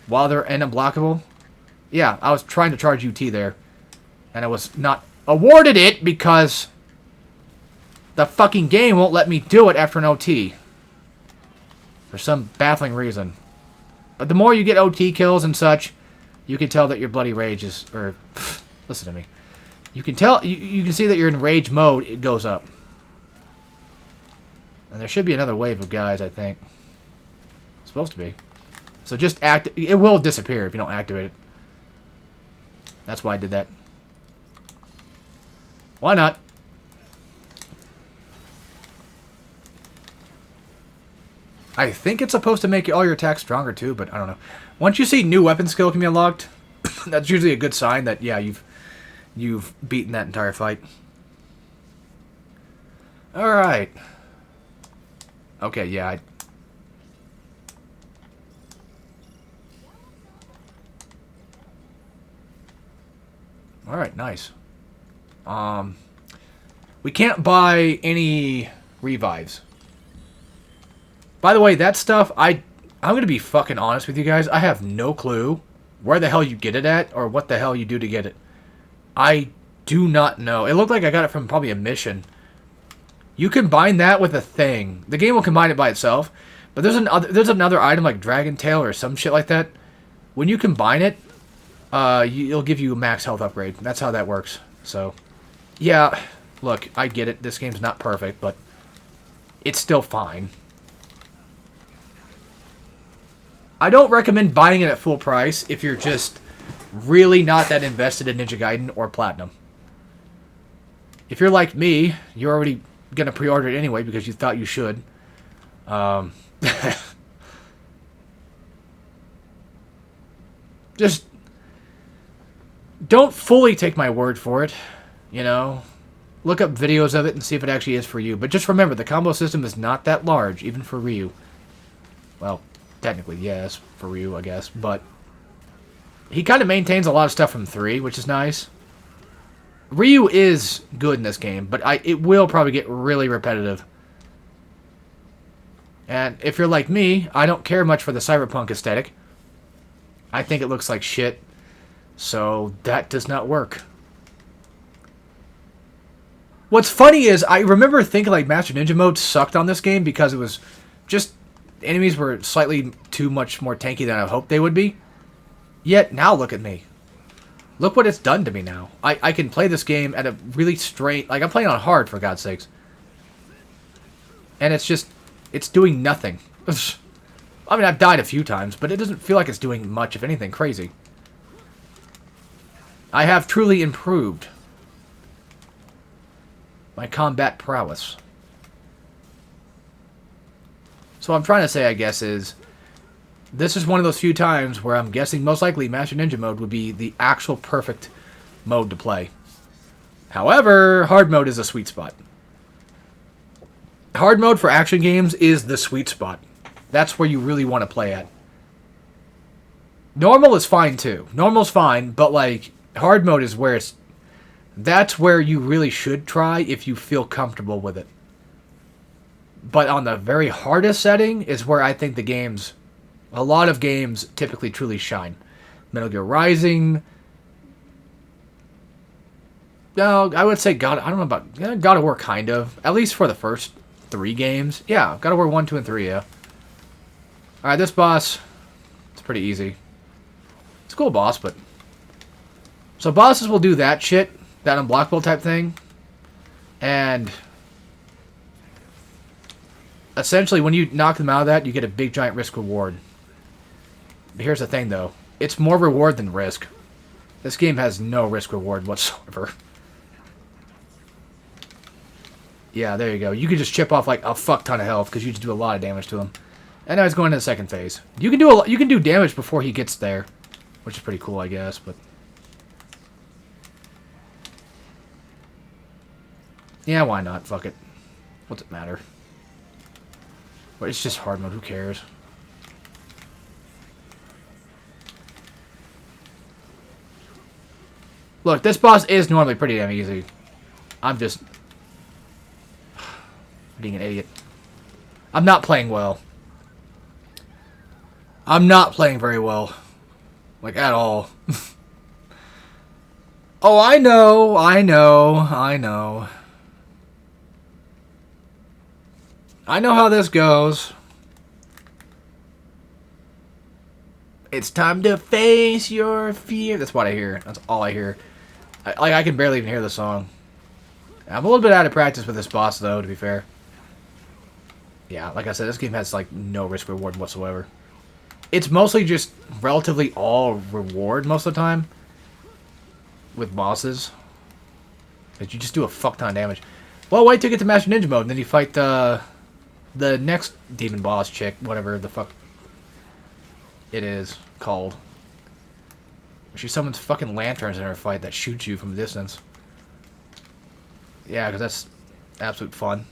while they're in unblockable. Yeah, I was trying to charge UT there. And I was not awarded it because the fucking game won't let me do it after an OT. For some baffling reason. But the more you get OT kills and such, you can tell that your bloody rage is... Or, listen to me. You can tell... You can see that you're in rage mode. It goes up. And there should be another wave of guys, I think. It's supposed to be. So just it will disappear if you don't activate it. That's why I did that. Why not? I think it's supposed to make all your attacks stronger too, but I don't know. Once you see new weapon skill can be unlocked, that's usually a good sign that, yeah, you've beaten that entire fight. Alright. Okay, yeah. Alright, nice. We can't buy any revives. By the way, that stuff, I'm going to be fucking honest with you guys. I have no clue where the hell you get it at or what the hell you do to get it. I do not know. It looked like I got it from probably a mission. You combine that with a thing. The game will combine it by itself. But there's another item like Dragon Tail or some shit like that. When you combine it, it'll give you a max health upgrade. That's how that works. So, yeah, look, I get it. This game's not perfect, but it's still fine. I don't recommend buying it at full price if you're just really not that invested in Ninja Gaiden or Platinum. If you're like me, you're already going to pre-order it anyway because you thought you should. Just don't fully take my word for it, you know. Look up videos of it and see if it actually is for you. But just remember, the combo system is not that large, even for Ryu. Well, technically, yes, for Ryu, I guess. But he kind of maintains a lot of stuff from 3, which is nice. Ryu is good in this game, but it will probably get really repetitive. And if you're like me, I don't care much for the cyberpunk aesthetic. I think it looks like shit. So that does not work. What's funny is I remember thinking like Master Ninja mode sucked on this game because it was just... enemies were slightly too much more tanky than I hoped they would be. Yet, now look at me. Look what it's done to me now. I can play this game at a really straight... Like, I'm playing on hard, for God's sakes. And it's just... It's doing nothing. I mean, I've died a few times, but it doesn't feel like it's doing much, if anything, crazy. I have truly improved my combat prowess. So what I'm trying to say, I guess, is this is one of those few times where I'm guessing most likely Master Ninja mode would be the actual perfect mode to play. However, hard mode is a sweet spot. Hard mode for action games is the sweet spot. That's where you really want to play at. Normal is fine too. Normal's fine, but like hard mode is where it's... That's where you really should try if you feel comfortable with it. But on the very hardest setting is where I think the games, a lot of games typically truly shine. Metal Gear Rising. No, I would say God. I don't know about God of War, kind of. At least for the first 3 games. Yeah, God of War 1, 2, and 3. Yeah. All right, this boss. It's pretty easy. It's a cool boss, but so bosses will do that shit, that unblockable type thing, and essentially, when you knock them out of that, you get a big giant risk reward. But here's the thing, though. It's more reward than risk. This game has no risk reward whatsoever. Yeah, there you go. You can just chip off like a fuck ton of health because you just do a lot of damage to him. And now he's going to the second phase. You can do you can do damage before he gets there, which is pretty cool, I guess. But yeah, why not? Fuck it. What's it matter? But it's just hard mode. Who cares? Look, this boss is normally pretty damn easy. I'm just being an idiot. I'm not playing well. I'm not playing very well. Like, at all. Oh, I know. I know how this goes. It's time to face your fear. That's what I hear. That's all I hear. I can barely even hear the song. I'm a little bit out of practice with this boss, though, to be fair. Yeah, like I said, this game has, like, no risk reward whatsoever. It's mostly just relatively all reward most of the time. With bosses. But you just do a fuck ton of damage. Well, wait till you get to Master Ninja mode, and then you fight the next demon boss chick, whatever the fuck it is called. She summons fucking lanterns in her fight that shoots you from a distance. Yeah, because that's absolute fun.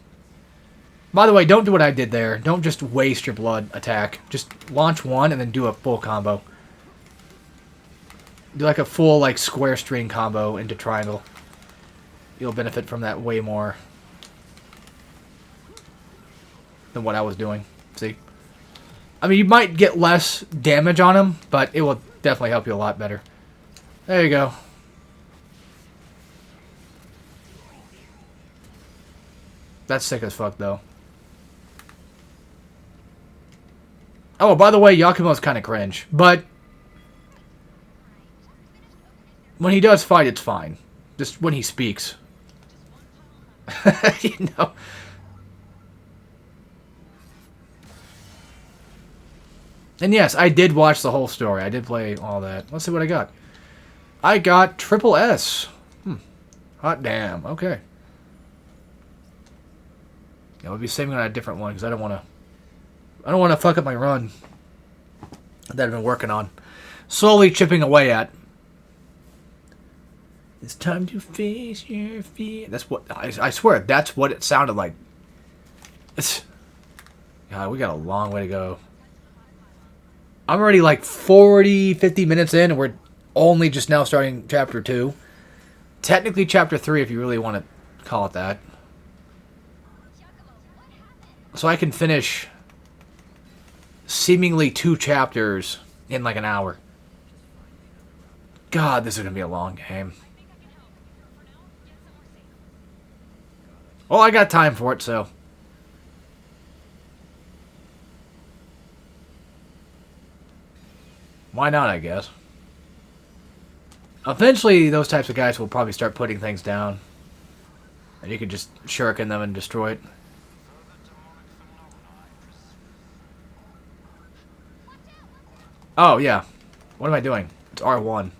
By the way, don't do what I did there. Don't just waste your blood attack. Just launch one and then do a full combo. Do like a full like square string combo into triangle. You'll benefit from that way more than what I was doing. See? I mean, you might get less damage on him, but it will definitely help you a lot better. There you go. That's sick as fuck, though. Oh, by the way, Yakumo's kind of cringe, but when he does fight, it's fine. Just when he speaks. You know. And yes, I did watch the whole story. I did play all that. Let's see what I got. I got triple S. Hot damn. Okay. Yeah, we'll be saving on a different one because I don't want to fuck up my run that I've been working on. Slowly chipping away at. It's time to face your fear. That's what I swear. That's what it sounded like. God, we got a long way to go. I'm already like 40, 50 minutes in, and we're only just now starting Chapter 2. Technically Chapter 3, if you really want to call it that. So I can finish seemingly 2 chapters in like an hour. God, this is going to be a long game. Well, I got time for it, so. Why not, I guess. Eventually, those types of guys will probably start putting things down. And you can just shuriken them and destroy it. Oh, yeah. What am I doing? It's R1.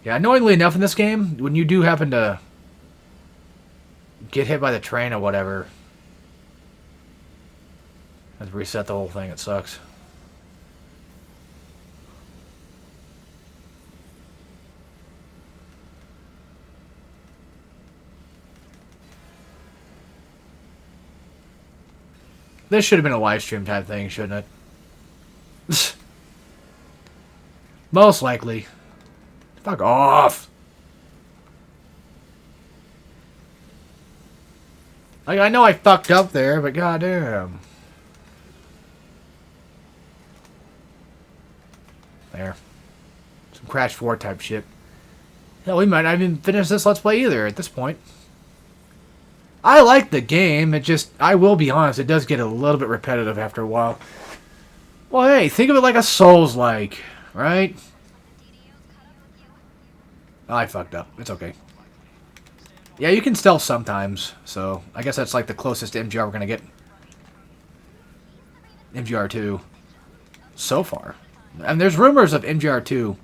Yeah, annoyingly enough in this game, when you do happen to get hit by the train or whatever, have to reset the whole thing. It sucks. This should have been a live stream type thing, shouldn't it? Most likely. Fuck off. Like, I know I fucked up there, but goddamn. There. Some Crash 4 type shit. Hell, we might not even finish this Let's Play either at this point. I like the game, it just, I will be honest, it does get a little bit repetitive after a while. Well, hey, think of it like a Souls-like, right? Oh, I fucked up. It's okay. Yeah, you can stealth sometimes, so I guess that's like the closest to MGR we're gonna get. MGR 2. So far. And there's rumors of MGR 2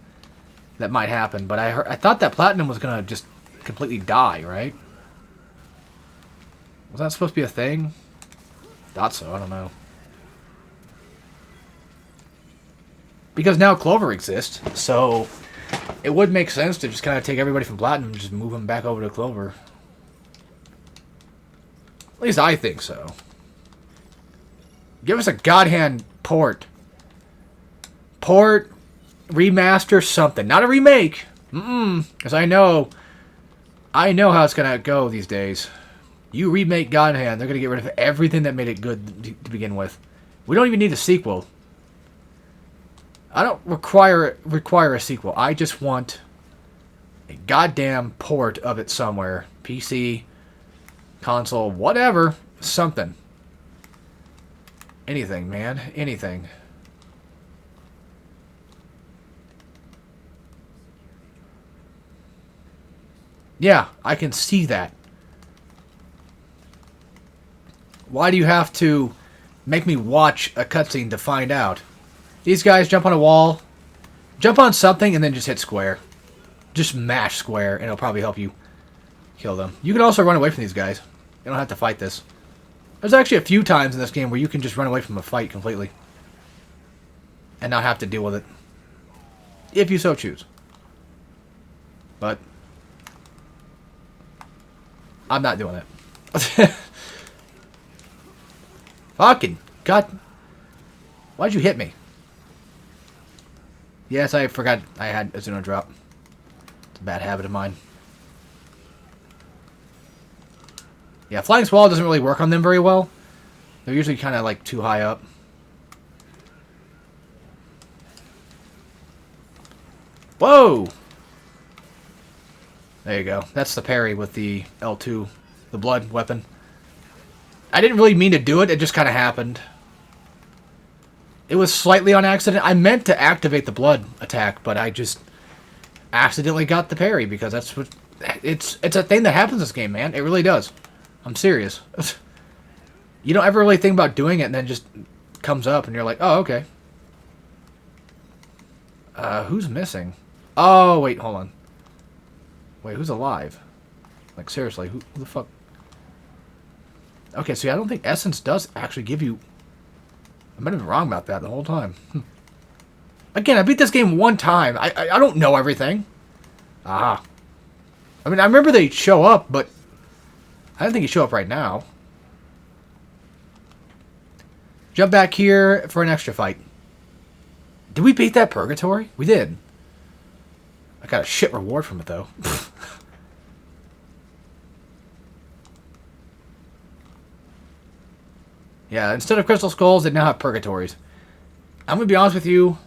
that might happen. But I thought that platinum was gonna just completely die, right? Was that supposed to be a thing? Thought so. I don't know. Because now Clover exists, so it would make sense to just kind of take everybody from platinum and just move them back over to Clover. At least I think so. Give us a godhand port. Port, remaster, something. Not a remake. Because I know how it's going to go these days. You remake Godhand, they're going to get rid of everything that made it good to begin with. We don't even need a sequel. I don't require a sequel. I just want a goddamn port of it somewhere. PC, console, whatever. Something. Anything, man. Anything. Yeah, I can see that. Why do you have to make me watch a cutscene to find out? These guys jump on a wall, jump on something, and then just hit square. Just mash square, and it'll probably help you kill them. You can also run away from these guys. You don't have to fight this. There's actually a few times in this game where you can just run away from a fight completely. And not have to deal with it. If you so choose. But I'm not doing it. Fucking God. Why'd you hit me? Yes, I forgot I had a Zuno drop. It's a bad habit of mine. Yeah, Flying Swallow doesn't really work on them very well. They're usually kind of like too high up. Whoa! There you go. That's the parry with the L2, the blood weapon. I didn't really mean to do it, it just kind of happened. It was slightly on accident. I meant to activate the blood attack, but I just accidentally got the parry because that's what... It's a thing that happens in this game, man. It really does. I'm serious. You don't ever really think about doing it and then it just comes up and you're like, oh, okay. Who's missing? Oh, wait, hold on. Wait, who's alive? Like, seriously, who the fuck? Okay, so yeah, I don't think Essence does actually give you... I might have been wrong about that the whole time. Again, I beat this game one time. I don't know everything. Ah. I mean, I remember they show up, but I don't think you show up right now. Jump back here for an extra fight. Did we beat that Purgatory? We did. I got a shit reward from it, though. Yeah, instead of Crystal Skulls, they now have Purgatories. I'm going to be honest with you.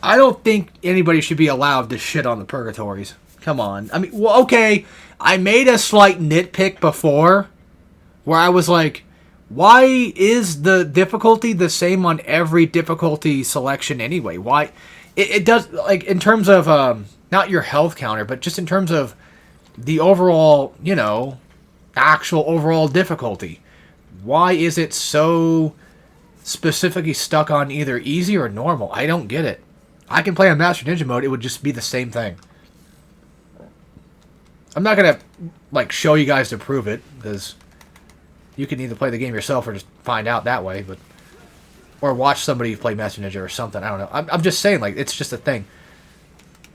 I don't think anybody should be allowed to shit on the Purgatories. Come on. I mean, well, okay, I made a slight nitpick before where I was like, why is the difficulty the same on every difficulty selection anyway? Why? It does, like, in terms of, not your health counter, but just in terms of the overall, you know, actual overall difficulty. Why is it so specifically stuck on either easy or normal? I don't get it. I can play on Master Ninja mode, it would just be the same thing. I'm not going to, like, show you guys to prove it, because you can either play the game yourself or just find out that way, but or watch somebody play Master Ninja or something. I don't know. I'm just saying, like, it's just a thing.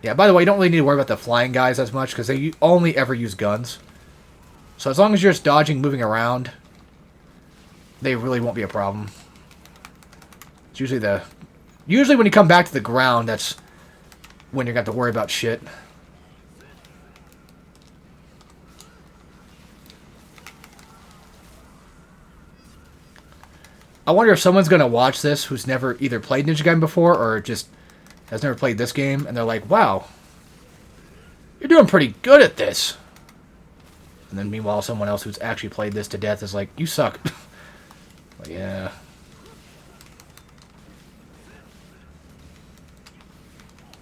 Yeah, by the way, you don't really need to worry about the flying guys as much, because they only ever use guns. So as long as you're just dodging, moving around, they really won't be a problem. It's usually when you come back to the ground, that's when you're going to have to worry about shit. I wonder if someone's going to watch this who's never either played Ninja Gaiden before or just has never played this game, and they're like, wow, you're doing pretty good at this. And then meanwhile, someone else who's actually played this to death is like, you suck. But yeah.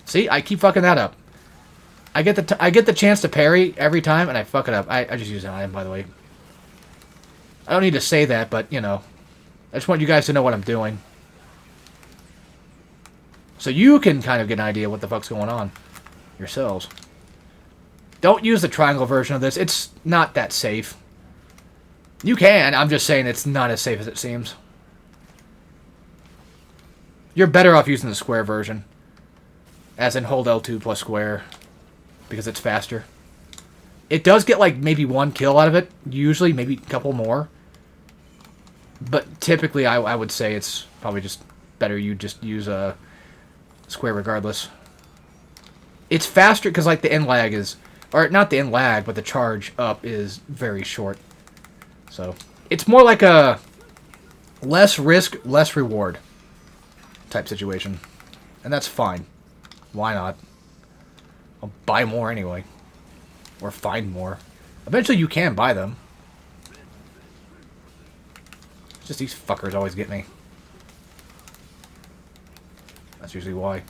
See, I keep fucking that up. I get the chance to parry every time, and I fuck it up. I just use an item, by the way. I don't need to say that, but, you know. I just want you guys to know what I'm doing. So you can kind of get an idea what the fuck's going on yourselves. Don't use the triangle version of this. It's not that safe. You can. I'm just saying it's not as safe as it seems. You're better off using the square version. As in hold L2 plus square. Because it's faster. It does get like maybe one kill out of it. Usually maybe a couple more. But typically I would say it's probably just better you just use a square regardless. It's faster because like the end lag is... Or not the end lag, but the charge up is very short. So it's more like a less risk, less reward type situation. And that's fine. Why not? I'll buy more anyway. Or find more. Eventually you can buy them. It's just these fuckers always get me. That's usually why.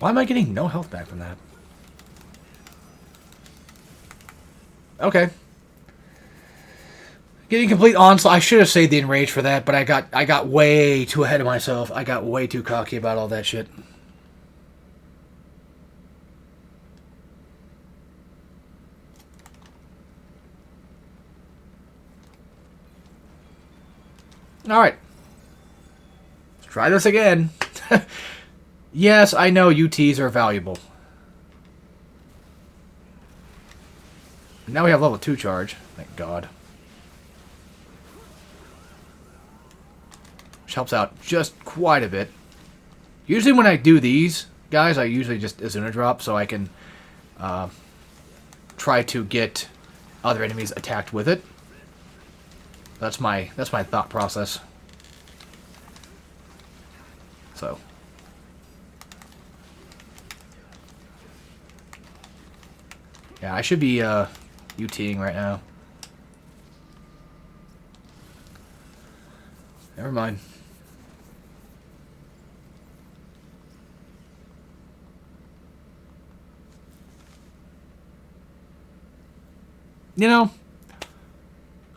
Why am I getting no health back from that? Okay. Getting complete onslaught. I should have saved the enrage for that, but I got way too ahead of myself. I got way too cocky about all that shit. Alright. Let's try this again. Yes, I know UTs are valuable. Now we have level 2 charge. Thank God. Which helps out just quite a bit. Usually when I do these, guys, I usually just Azuna drop so I can try to get other enemies attacked with it. That's my thought process. So. Yeah, I should be UTing right now. Never mind. You know,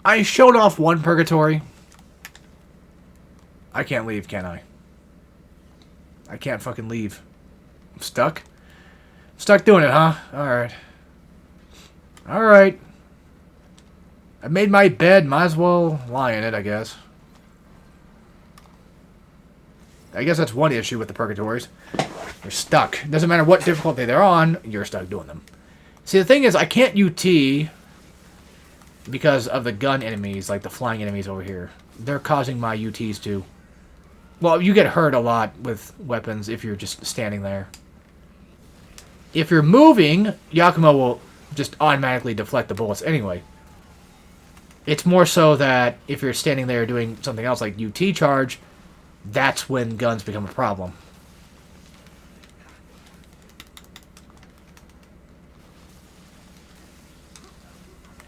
I showed off one purgatory. I can't leave, can I? I can't fucking leave. I'm stuck? Stuck doing it, huh? Alright. Alright. I made my bed. Might as well lie in it, I guess. I guess that's one issue with the purgatories. You're stuck. It doesn't matter what difficulty they're on, you're stuck doing them. See, the thing is, I can't UT because of the gun enemies, like the flying enemies over here. They're causing my UTs to... Well, you get hurt a lot with weapons if you're just standing there. If you're moving, Yakumo will just automatically deflect the bullets anyway. It's more so that if you're standing there doing something else like UT charge, that's when guns become a problem.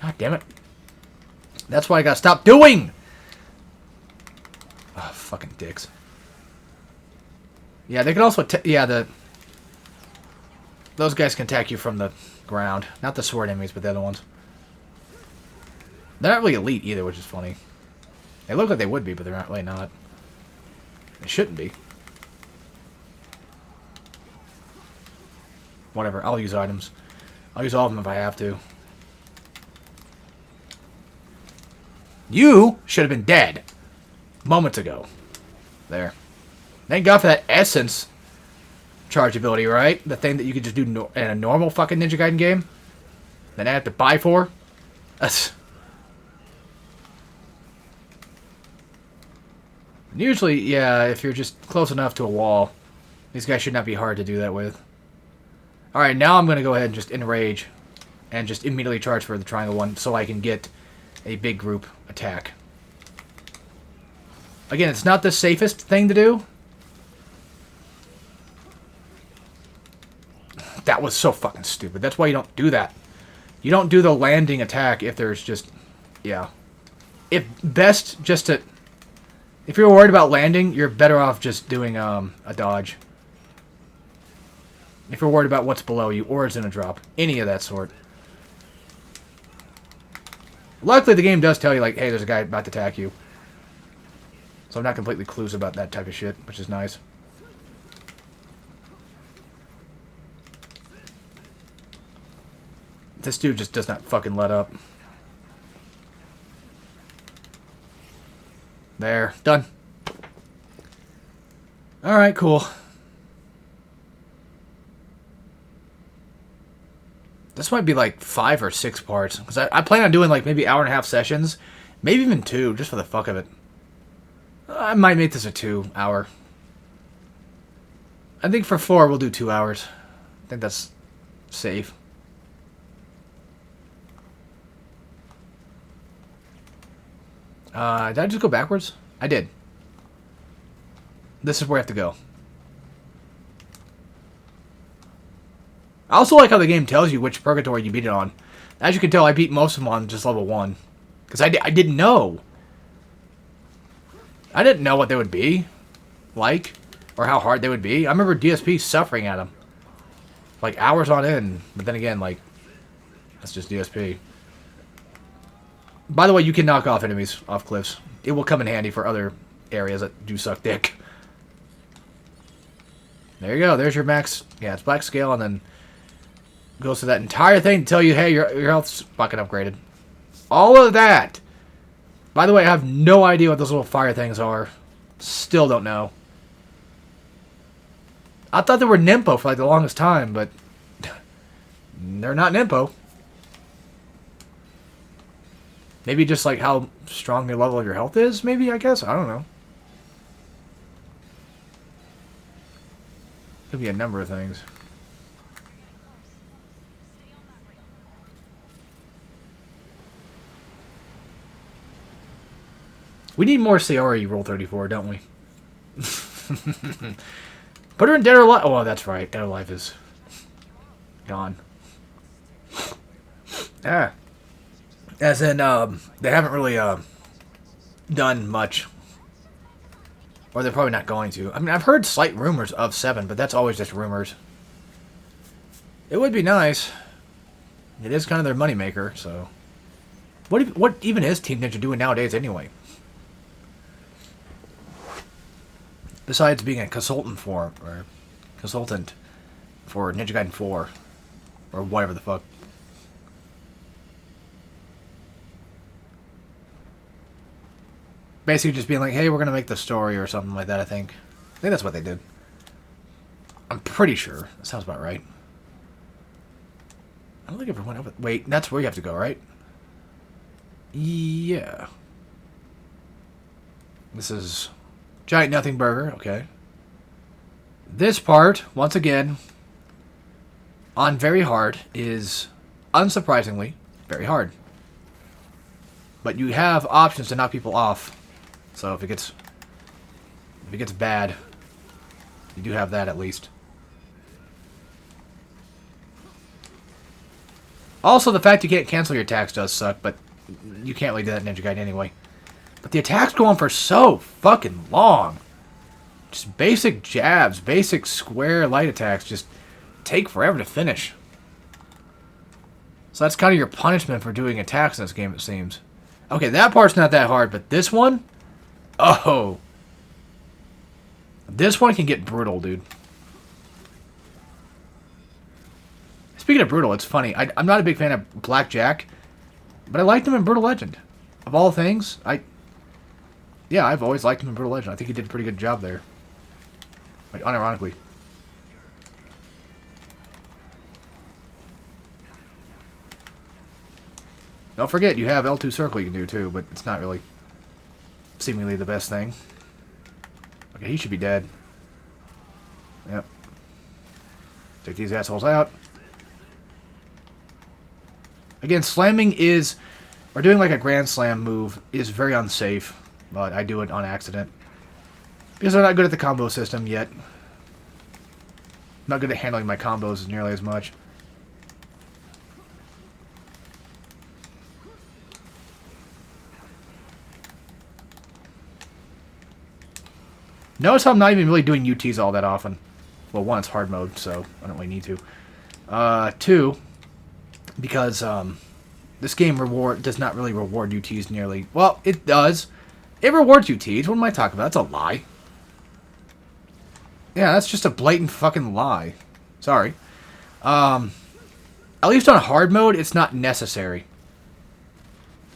God damn it. That's what I gotta stop doing! Oh, fucking dicks. Yeah, they can also... Those guys can attack you from the ground. Not the sword enemies, but the other ones. They're not really elite either, which is funny. They look like they would be, but they're not really not. They shouldn't be. Whatever, I'll use items. I'll use all of them if I have to. You should have been dead moments ago. There. Thank God for that essence charge ability, right? The thing that you could just do in a normal fucking Ninja Gaiden game. Then I have to buy for. That's... Usually, yeah, if you're just close enough to a wall, these guys should not be hard to do that with. Alright, now I'm going to go ahead and just enrage and just immediately charge for the triangle one so I can get a big group attack. Again, it's not the safest thing to do. That was so fucking stupid. That's why you don't do that. You don't do the landing attack if there's just... Yeah. If best just to... If you're worried about landing, you're better off just doing a dodge. If you're worried about what's below you, or it's in a drop. Any of that sort. Luckily, the game does tell you, like, hey, there's a guy about to attack you. So I'm not completely clueless about that type of shit, which is nice. This dude just does not fucking let up. There. Done. Alright, cool. This might be like 5 or 6 parts. Because I plan on doing like maybe hour-and-a-half sessions. Maybe even 2, just for the fuck of it. I might make this a 2 hour. I think for 4 we'll do 2 hours. I think that's safe. Did I just go backwards? I did. This is where I have to go. I also like how the game tells you which purgatory you beat it on. As you can tell, I beat most of them on just level 1. Because I didn't know. I didn't know what they would be like. Or how hard they would be. I remember DSP suffering at them. Like hours on end. But then again, like, that's just DSP. By the way, you can knock off enemies off cliffs. It will come in handy for other areas that do suck dick. There you go. There's your max. Yeah, it's black scale, and then goes to that entire thing to tell you, hey, your health's fucking upgraded. All of that. By the way, I have no idea what those little fire things are. Still don't know. I thought they were Nimpo for like the longest time, but they're not Nimpo. Maybe just like how strong the level of your health is, maybe, I guess? I don't know. Could be a number of things. We need more Sayori Rule 34, don't we? Put her in Dead or Alive. Oh, that's right. Dead or Alive is gone. Ah. As in, they haven't really, done much. Or they're probably not going to. I mean, I've heard slight rumors of 7, but that's always just rumors. It would be nice. It is kind of their moneymaker, so... What even is Team Ninja doing nowadays, anyway? Besides being a consultant for Ninja Gaiden 4. Or whatever the fuck. Basically just being like, hey, we're going to make the story or something like that, I think. I think that's what they did. I'm pretty sure. That sounds about right. I don't think I ever went over... Wait, that's where you have to go, right? Yeah. This is Giant Nothing Burger, okay. This part, once again, on very hard, is, unsurprisingly, very hard. But you have options to knock people off. So if it gets bad, you do have that at least. Also, the fact you can't cancel your attacks does suck, but you can't really do that in Ninja Gaiden anyway. But the attacks go on for so fucking long. Just basic jabs, basic square light attacks just take forever to finish. So that's kind of your punishment for doing attacks in this game, it seems. Okay, that part's not that hard, but this one... Oh. This one can get brutal, dude. Speaking of brutal, it's funny. I'm not a big fan of Blackjack, but I liked him in Brutal Legend. Of all things, yeah, I've always liked him in Brutal Legend. I think he did a pretty good job there. Like, unironically. Don't forget, you have L2 Circle you can do too, but it's not really seemingly the best thing. Okay, he should be dead. Yep. Take these assholes out. Again, slamming is, or doing like a Grand Slam move is very unsafe, but I do it on accident. Because I'm not good at the combo system yet. Not good at handling my combos nearly as much. Notice how I'm not even really doing UTs all that often. Well, one, it's hard mode, so I don't really need to. Two, because this game does not really reward UTs nearly. Well, it does, It rewards you, Teej. What am I talking about? That's a lie. Yeah, that's just a blatant fucking lie. Sorry. At least on hard mode, it's not necessary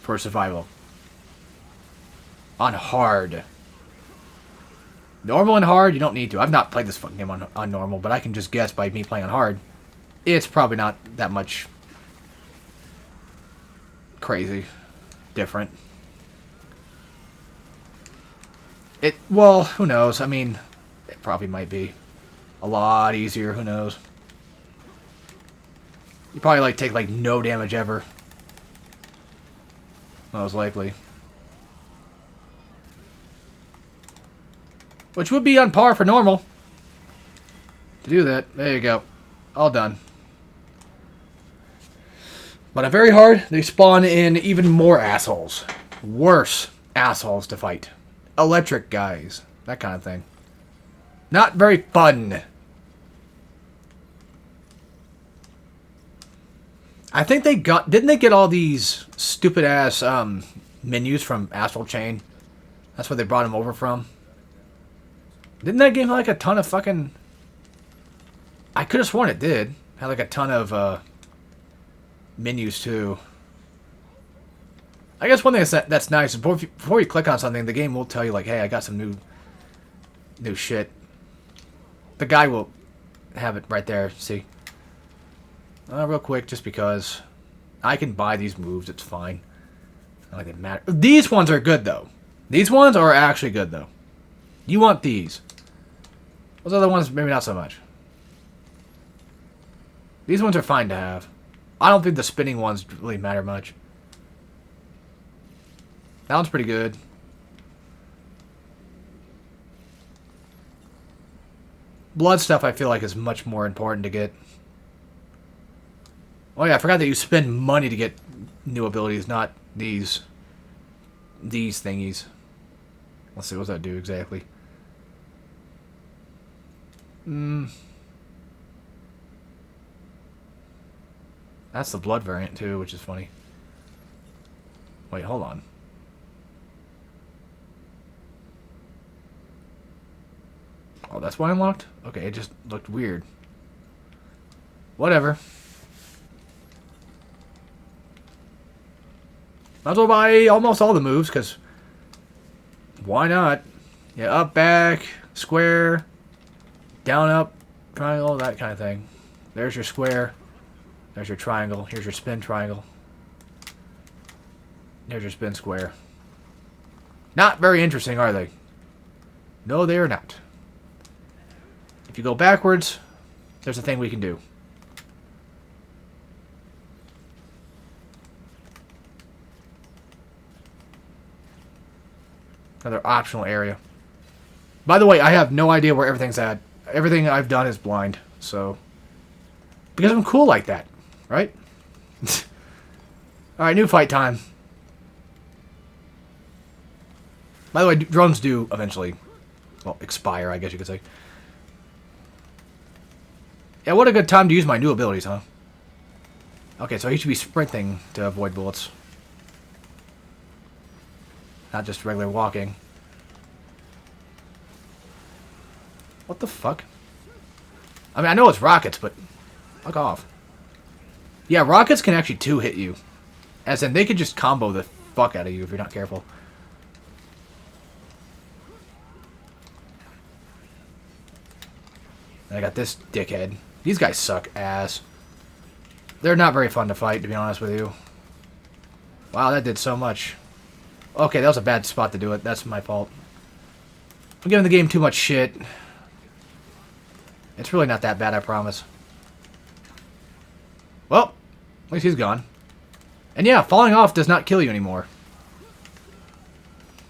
for survival. On hard. Normal and hard, you don't need to. I've not played this fucking game on normal, but I can just guess by me playing on hard. It's probably not that much crazy different. Well, who knows? I mean, it probably might be a lot easier. Who knows? You probably like take like no damage ever. Most likely. Which would be on par for normal. To do that, there you go. All done. But on very hard, they spawn in even more assholes. Worse assholes to fight. Electric guys. That kind of thing. Not very fun. I think they got... Didn't they get all these stupid-ass menus from Astral Chain? That's where they brought them over from. Didn't that game have like a ton of fucking... I could have sworn it did. Had like a ton of menus too. I guess one thing that's nice is before you click on something, the game will tell you like, hey, I got some new shit. The guy will have it right there. See, real quick, just because I can buy these moves, it's fine. Not like they matter. These ones are good though. These ones are actually good though. You want these. Those other ones, maybe not so much. These ones are fine to have. I don't think the spinning ones really matter much. That one's pretty good. Blood stuff I feel like is much more important to get. Oh yeah, I forgot that you spend money to get new abilities, not these thingies. Let's see, what does that do exactly? That's the blood variant too, which is funny. Wait, hold on. Oh, that's why I unlocked? Okay, it just looked weird. Whatever. Might as well buy almost all the moves, because why not? Yeah, up, back, square, down, up, triangle, that kind of thing. There's your square. There's your triangle. Here's your spin triangle. There's your spin square. Not very interesting, are they? No, they are not. If you go backwards, there's a thing we can do. Another optional area. By the way, I have no idea where everything's at. Everything I've done is blind, so... Because I'm cool like that, right? Alright, new fight time. By the way, drones do eventually, well, expire, I guess you could say. Yeah, what a good time to use my new abilities, huh? Okay, so I should be sprinting to avoid bullets. Not just regular walking. What the fuck? I mean, I know it's rockets, but... Fuck off. Yeah, rockets can actually two-hit you. As in, they could just combo the fuck out of you if you're not careful. And I got this dickhead. These guys suck ass. They're not very fun to fight, to be honest with you. Wow, that did so much. Okay, that was a bad spot to do it. That's my fault. I'm giving the game too much shit. It's really not that bad, I promise. Well, at least he's gone. And yeah, falling off does not kill you anymore.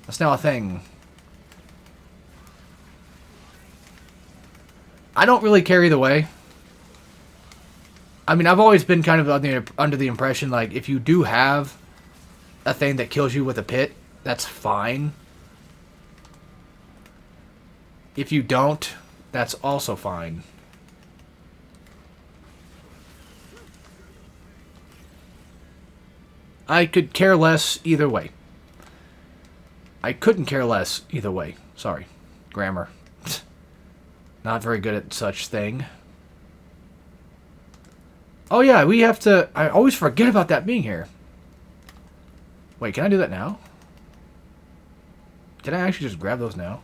That's now a thing. I don't really care either way. I mean, I've always been kind of under the impression, like, if you do have a thing that kills you with a pit, that's fine. If you don't, that's also fine. I could care less either way. I couldn't care less either way. Sorry. Grammar. Not very good at such thing. Oh yeah, we have to... I always forget about that being here. Wait, can I do that now? Can I actually just grab those now?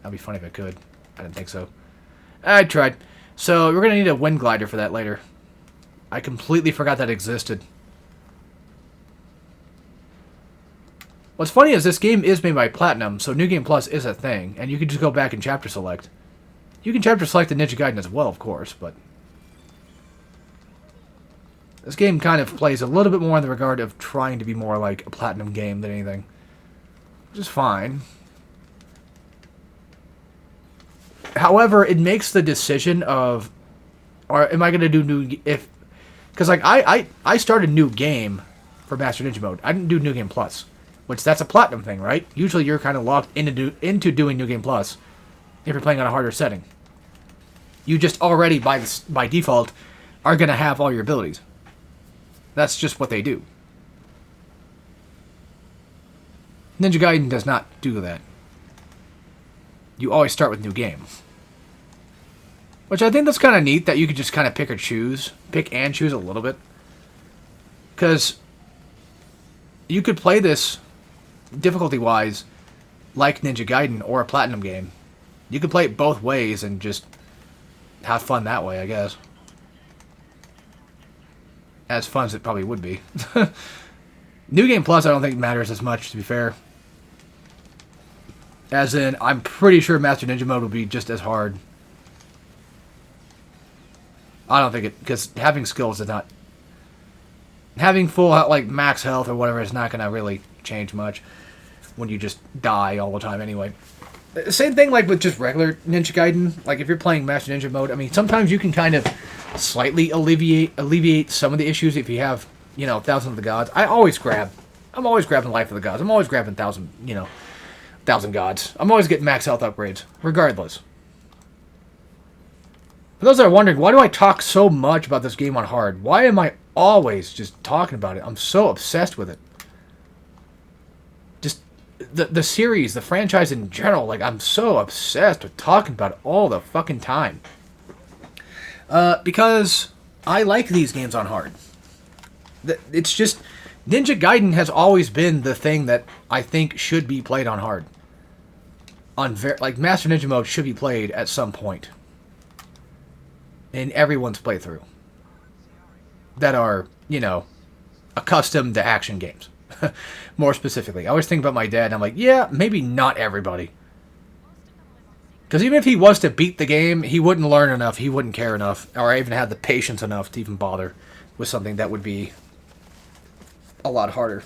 That'd be funny if I could. I didn't think so. I tried. So, we're going to need a wind glider for that later. I completely forgot that existed. What's funny is this game is made by Platinum, so New Game Plus is a thing, and you can just go back and chapter select. You can chapter select the Ninja Gaiden as well, of course, but... This game kind of plays a little bit more in the regard of trying to be more like a Platinum game than anything. Which is fine. However, it makes the decision of... Or am I going to do new... If... Because, like, I started New Game for Master Ninja Mode. I didn't do New Game Plus. Which, that's a Platinum thing, right? Usually you're kind of locked into doing New Game Plus if you're playing on a harder setting. You just already, by default, are going to have all your abilities. That's just what they do. Ninja Gaiden does not do that. You always start with New Game. Which I think that's kind of neat, that you could just kind of pick and choose a little bit. Because you could play this difficulty-wise like Ninja Gaiden or a Platinum game. You could play it both ways and just have fun that way, I guess. As fun as it probably would be. New Game Plus I don't think matters as much, to be fair. As in, I'm pretty sure Master Ninja Mode will be just as hard. I don't think it... Because having skills is not... Having full, like, max health or whatever is not going to really change much when you just die all the time anyway. Same thing, like, with just regular Ninja Gaiden. Like, if you're playing Master Ninja Mode, I mean, sometimes you can kind of slightly alleviate some of the issues if you have, you know, Thousand of the Gods. I'm always grabbing Life of the Gods. I'm always grabbing Thousand Gods. I'm always getting max health upgrades, regardless. For those that are wondering, why do I talk so much about this game on hard? Why am I always just talking about it? I'm so obsessed with it. Just the series, the franchise in general, like, I'm so obsessed with talking about it all the fucking time. Because I like these games on hard. It's just... Ninja Gaiden has always been the thing that I think should be played on hard. Like, Master Ninja Mode should be played at some point. In everyone's playthrough. That are, you know, accustomed to action games. More specifically. I always think about my dad and I'm like, yeah, maybe not everybody. Because even if he was to beat the game, he wouldn't learn enough, he wouldn't care enough, or even have the patience enough to even bother with something that would be a lot harder.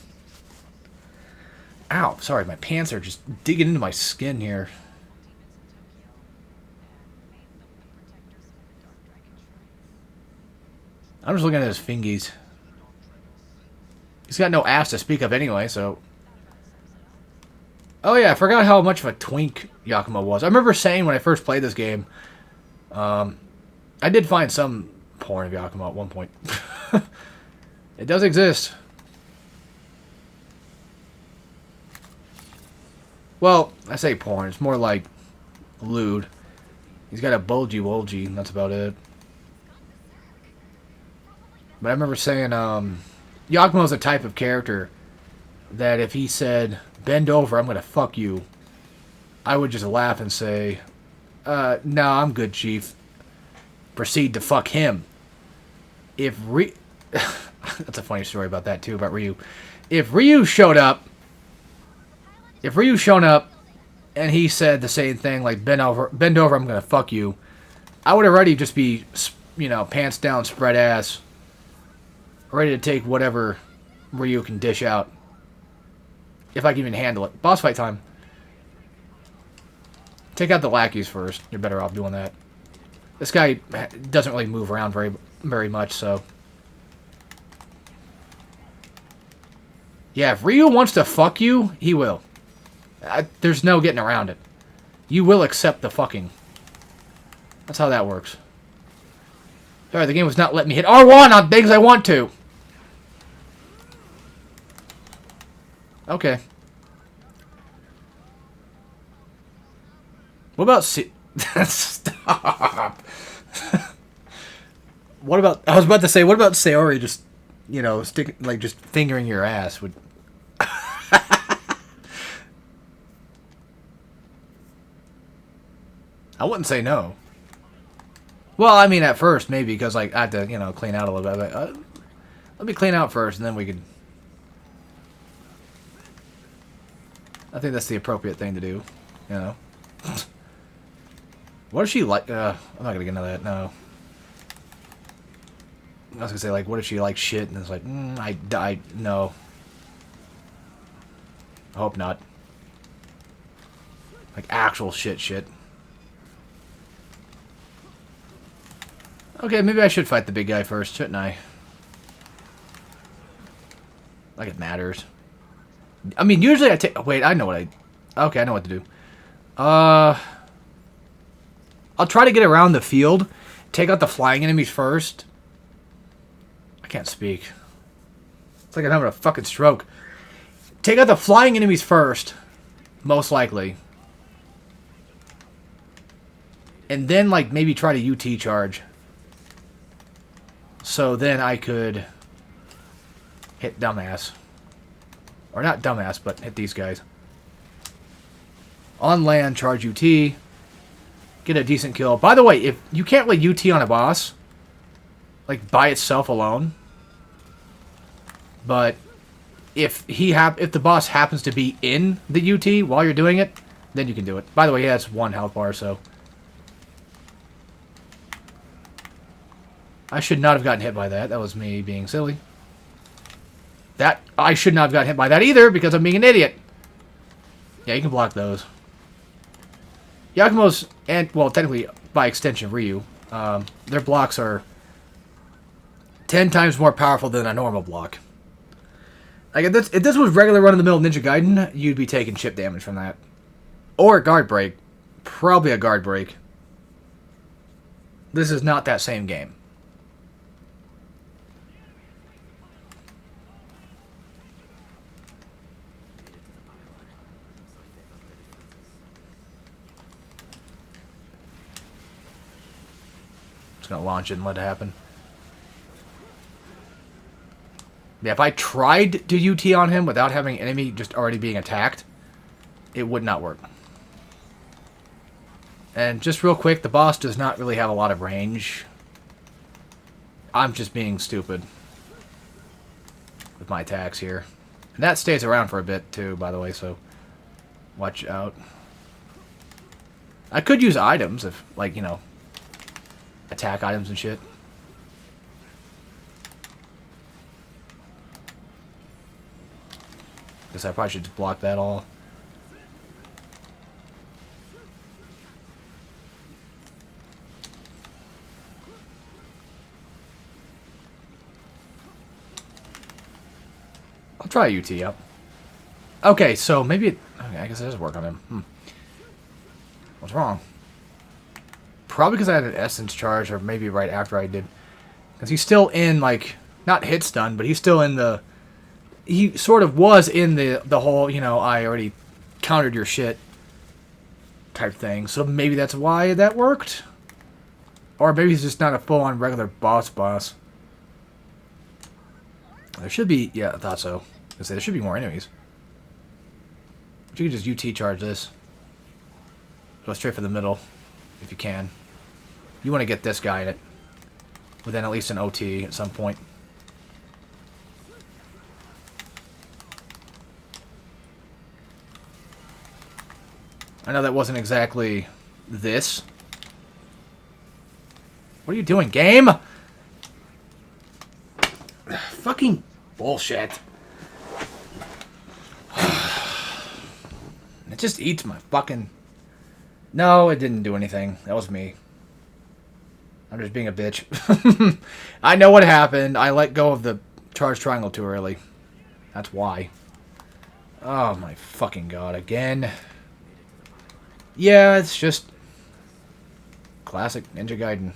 Ow, sorry, my pants are just digging into my skin here. I'm just looking at his fingies. He's got no ass to speak of anyway, so... Oh yeah, I forgot how much of a twink Yakumo was. I remember saying when I first played this game, I did find some porn of Yakumo at one point. It does exist. Well, I say porn, it's more like lewd. He's got a bulgy, and that's about it. But I remember saying, Yakumo's a type of character that if he said, bend over, I'm gonna fuck you, I would just laugh and say, no, I'm good, Chief. Proceed to fuck him. If That's a funny story about that, too, about Ryu. If Ryu showed up, and he said the same thing, like, bend over, I'm gonna fuck you, I would already just be, you know, pants down, spread ass, ready to take whatever Ryu can dish out. If I can even handle it. Boss fight time. Take out the lackeys first. You're better off doing that. This guy doesn't really move around very much, so... Yeah, if Ryu wants to fuck you, he will. There's no getting around it. You will accept the fucking. That's how that works. Sorry, the game was not letting me hit R1 on things I want to. Okay. What about Stop. What about... I was about to say, what about Sayori just, you know, just fingering your ass? Would... I wouldn't say no. Well, I mean, at first, maybe, because, like, I had to, you know, clean out a little bit. Let me clean out first, and then we could... I think that's the appropriate thing to do, you know. What if she like... I'm not gonna get into that, no. I was gonna say, like, what if she likes shit, and it's like, no. I hope not. Like, actual shit. Okay, maybe I should fight the big guy first, shouldn't I? Like it matters. I mean, usually I take... Wait, I know what I... Okay, I know what to do. I'll try to get around the field. Take out the flying enemies first. I can't speak. It's like I'm having a fucking stroke. Take out the flying enemies first. Most likely. And then, like, maybe try to UT charge. So then I could hit dumbass. Or not dumbass, but hit these guys. On land, charge UT. Get a decent kill. By the way, if you can't like UT on a boss, like by itself alone, but if the boss happens to be in the UT while you're doing it, then you can do it. By the way, yeah, it's 1 health bar, so I should not have gotten hit by that. That was me being silly. That I should not have gotten hit by that either because I'm being an idiot. Yeah, you can block those. Yakumo's, and well, technically by extension Ryu, their blocks are 10 times more powerful than a normal block. Like if this was regular run-of-the-mill Ninja Gaiden, you'd be taking chip damage from that. Or a guard break. Probably a guard break. This is not that same game. Just gonna launch it and let it happen. Yeah, if I tried to UT on him without having an enemy just already being attacked, it would not work. And just real quick, the boss does not really have a lot of range. I'm just being stupid with my attacks here. And that stays around for a bit too, by the way, so watch out. I could use items if, like, you know, attack items and shit. Guess I probably should just block that all. I'll try a UT up. Okay, so maybe it... Okay, I guess it does work on him. What's wrong? Probably because I had an essence charge, or maybe right after I did. Because he's still in, like... Not hit stun, but he's still in the... He sort of was in the whole, you know, I already countered your shit type thing. So maybe that's why that worked? Or maybe he's just not a full-on regular boss. There should be... Yeah, I thought so. I was gonna say, there should be more enemies. But you can just UT charge this. Go straight for the middle, if you can. You want to get this guy in it. Within at least an OT at some point. I know that wasn't exactly this. What are you doing, game? Fucking bullshit. It just eats my fucking... No, it didn't do anything. That was me. I'm just being a bitch. I know what happened. I let go of the charge triangle too early. That's why. Oh my fucking god, again. Yeah, it's just classic Ninja Gaiden.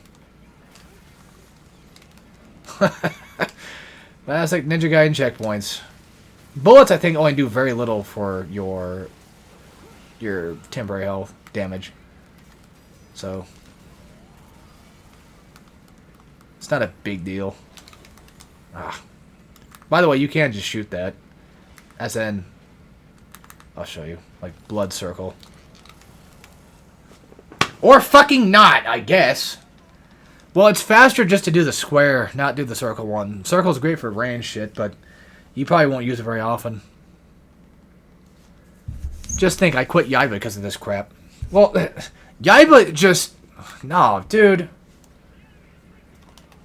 Classic Ninja Gaiden checkpoints. Bullets, I think, only do very little for your temporary health damage. So it's not a big deal. Ah. By the way, you can just shoot that. As in, I'll show you. Like, blood circle. Or fucking not, I guess. Well, it's faster just to do the square, not do the circle one. Circle's great for range shit, but you probably won't use it very often. Just think I quit Yaiba because of this crap. Well, Yaiba just... No, dude.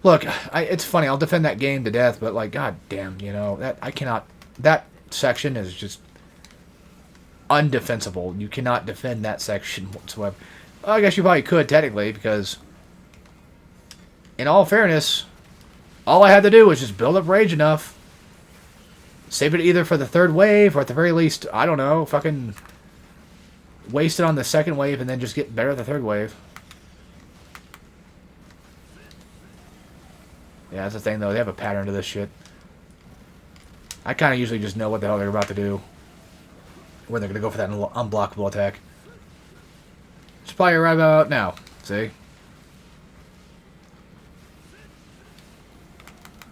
Look, it's funny. I'll defend that game to death, but, like, goddamn, you know, that I cannot... That section is just undefensible. You cannot defend that section whatsoever. Well, I guess you probably could, technically, because... In all fairness, all I had to do was just build up rage enough. Save it either for the third wave, or at the very least, I don't know, fucking waste it on the second wave and then just get better at the third wave. Yeah, that's the thing, though. They have a pattern to this shit. I kind of usually just know what the hell they're about to do. When they're going to go for that unblockable attack. It's probably right about now. See?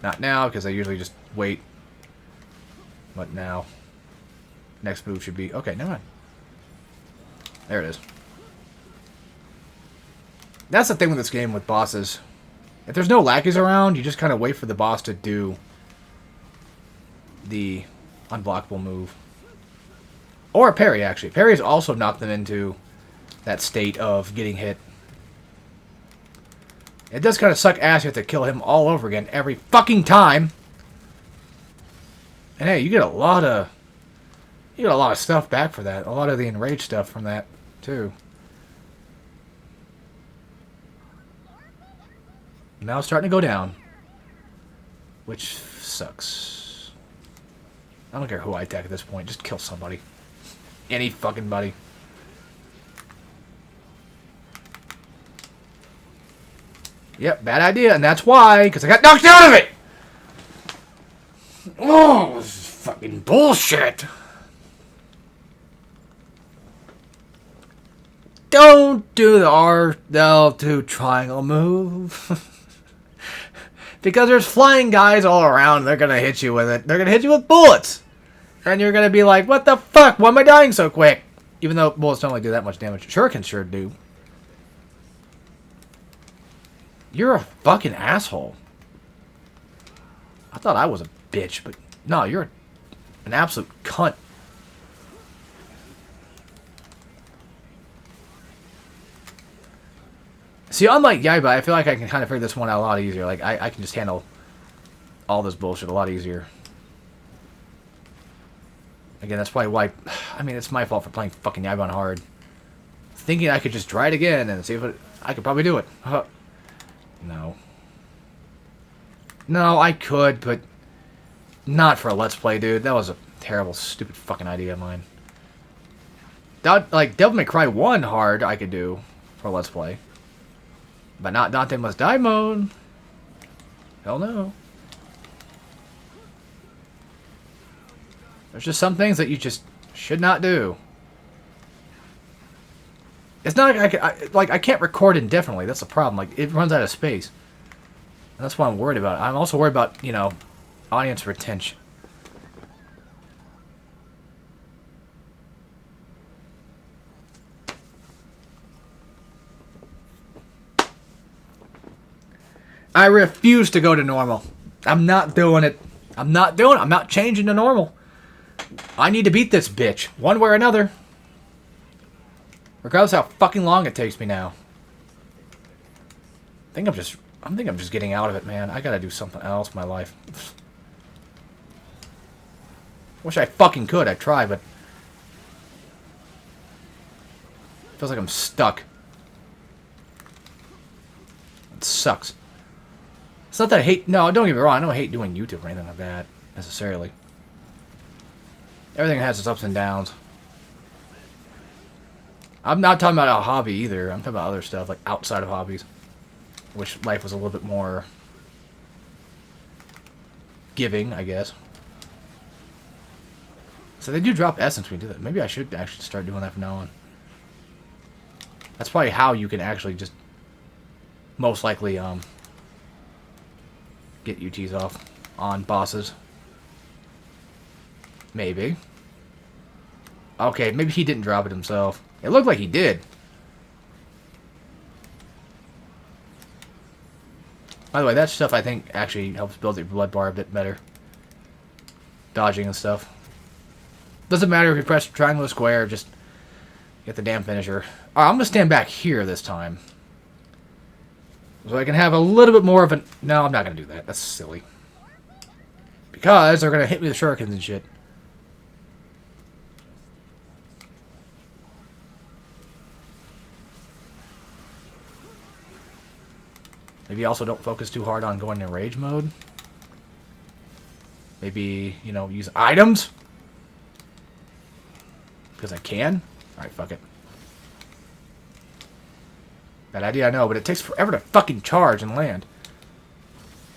Not now, because I usually just wait. But now. Next move should be... Okay, never mind. There it is. That's the thing with this game with bosses. If there's no lackeys around, you just kind of wait for the boss to do the unblockable move. Or a parry, actually. Parries also knock them into that state of getting hit. It does kind of suck ass. You have to kill him all over again every fucking time. And hey, you get a lot of stuff back for that. A lot of the enraged stuff from that too. Now it's starting to go down, which sucks. I don't care who I attack at this point. Just kill somebody. Any fucking buddy. Yep, bad idea, and that's why, because I got knocked out of it! Oh, this is fucking bullshit! Don't do the R2 triangle move. Because there's flying guys all around, they're gonna hit you with it. They're gonna hit you with bullets! And you're gonna be like, what the fuck? Why am I dying so quick? Even though bullets don't really do that much damage. Shurikens sure do. You're a fucking asshole. I thought I was a bitch, but no, you're an absolute cunt. See, unlike Yaiba, I feel like I can kind of figure this one out a lot easier. Like, I can just handle all this bullshit a lot easier. Again, that's probably why... I mean, it's my fault for playing fucking Yaiba on hard. Thinking I could just try it again and see if I could probably do it. No. No, I could, but not for a Let's Play, dude. That was a terrible, stupid fucking idea of mine. Like, Devil May Cry 1 hard I could do for a Let's Play. But not Dante Must Die mode. Hell no. There's just some things that you just should not do. It's not like I can't record indefinitely. That's the problem. Like, it runs out of space. And that's what I'm worried about. I'm also worried about, you know, audience retention. I refuse to go to normal. I'm not doing it. I'm not doing it. I'm not changing to normal. I need to beat this bitch, one way or another. Regardless how fucking long it takes me now. I think I'm just getting out of it, man. I gotta do something else in my life. Wish I fucking could. I try, but feels like I'm stuck. It sucks. It's not that I hate... No, don't get me wrong. I don't hate doing YouTube or anything like that, necessarily. Everything has its ups and downs. I'm not talking about a hobby either. I'm talking about other stuff, like outside of hobbies. Wish life was a little bit more giving, I guess. So they do drop essence when we do that. Maybe I should actually start doing that from now on. That's probably how you can actually just most likely get UTs off on bosses. Maybe. Okay, maybe he didn't drop it himself. It looked like he did. By the way, that stuff I think actually helps build your blood bar a bit better. Dodging and stuff. Doesn't matter if you press triangle or square, just get the damn finisher. Alright, I'm going to stand back here this time. So I can have a little bit more of an... No, I'm not going to do that. That's silly. Because they're going to hit me with shurikens and shit. Maybe also don't focus too hard on going in rage mode. Maybe, you know, use items. Because I can. Alright, fuck it. Bad idea, I know, but it takes forever to fucking charge and land.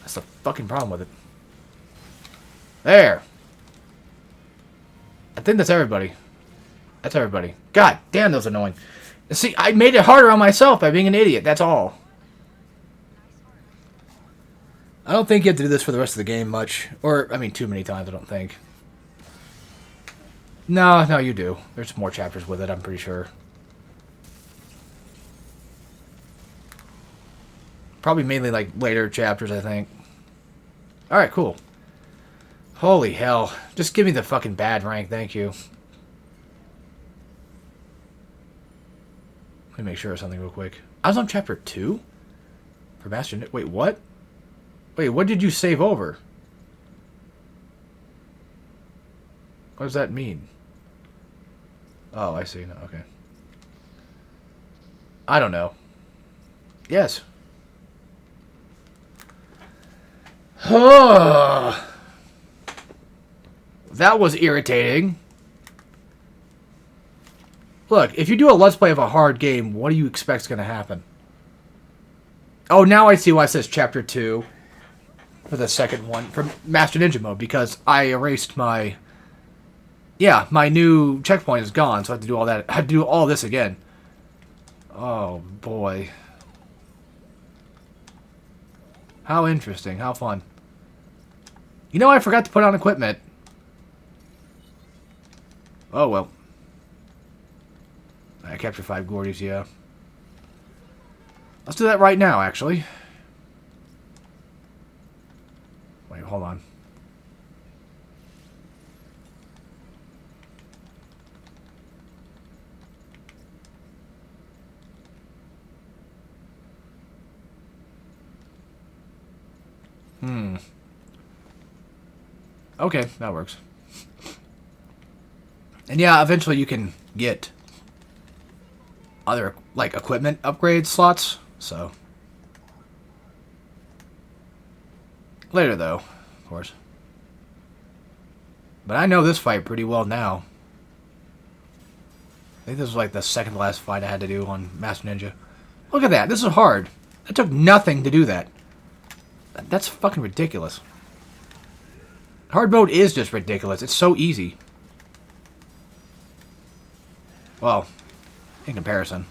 That's the fucking problem with it. There. I think that's everybody. That's everybody. God damn, that was annoying. See, I made it harder on myself by being an idiot, that's all. I don't think you have to do this for the rest of the game much. Or, I mean, too many times, I don't think. No, you do. There's more chapters with it, I'm pretty sure. Probably mainly, like, later chapters, I think. Alright, cool. Holy hell. Just give me the fucking bad rank, thank you. Let me make sure of something real quick. I was on chapter 2? For Master... Wait, what? Wait, what did you save over? What does that mean? Oh, I see. No, okay. I don't know. Yes. That was irritating. Look, if you do a Let's Play of a hard game, what do you expect is going to happen? Oh, now I see why it says Chapter 2 for the second one, from Master Ninja mode, because I erased my... Yeah, my new checkpoint is gone, so I have to do all that. I have to do all this again. Oh, boy. How interesting. How fun. You know, I forgot to put on equipment. Oh, well. I captured 5 Gordies, yeah. Let's do that right now, actually. Wait, hold on. Okay, that works. And yeah, eventually you can get other, like, equipment upgrade slots, so. Later, though, of course. But I know this fight pretty well now. I think this was, like, the second to last fight I had to do on Master Ninja. Look at that, this is hard. It took nothing to do that. That's fucking ridiculous. Hard mode is just ridiculous. It's so easy. Well, in comparison.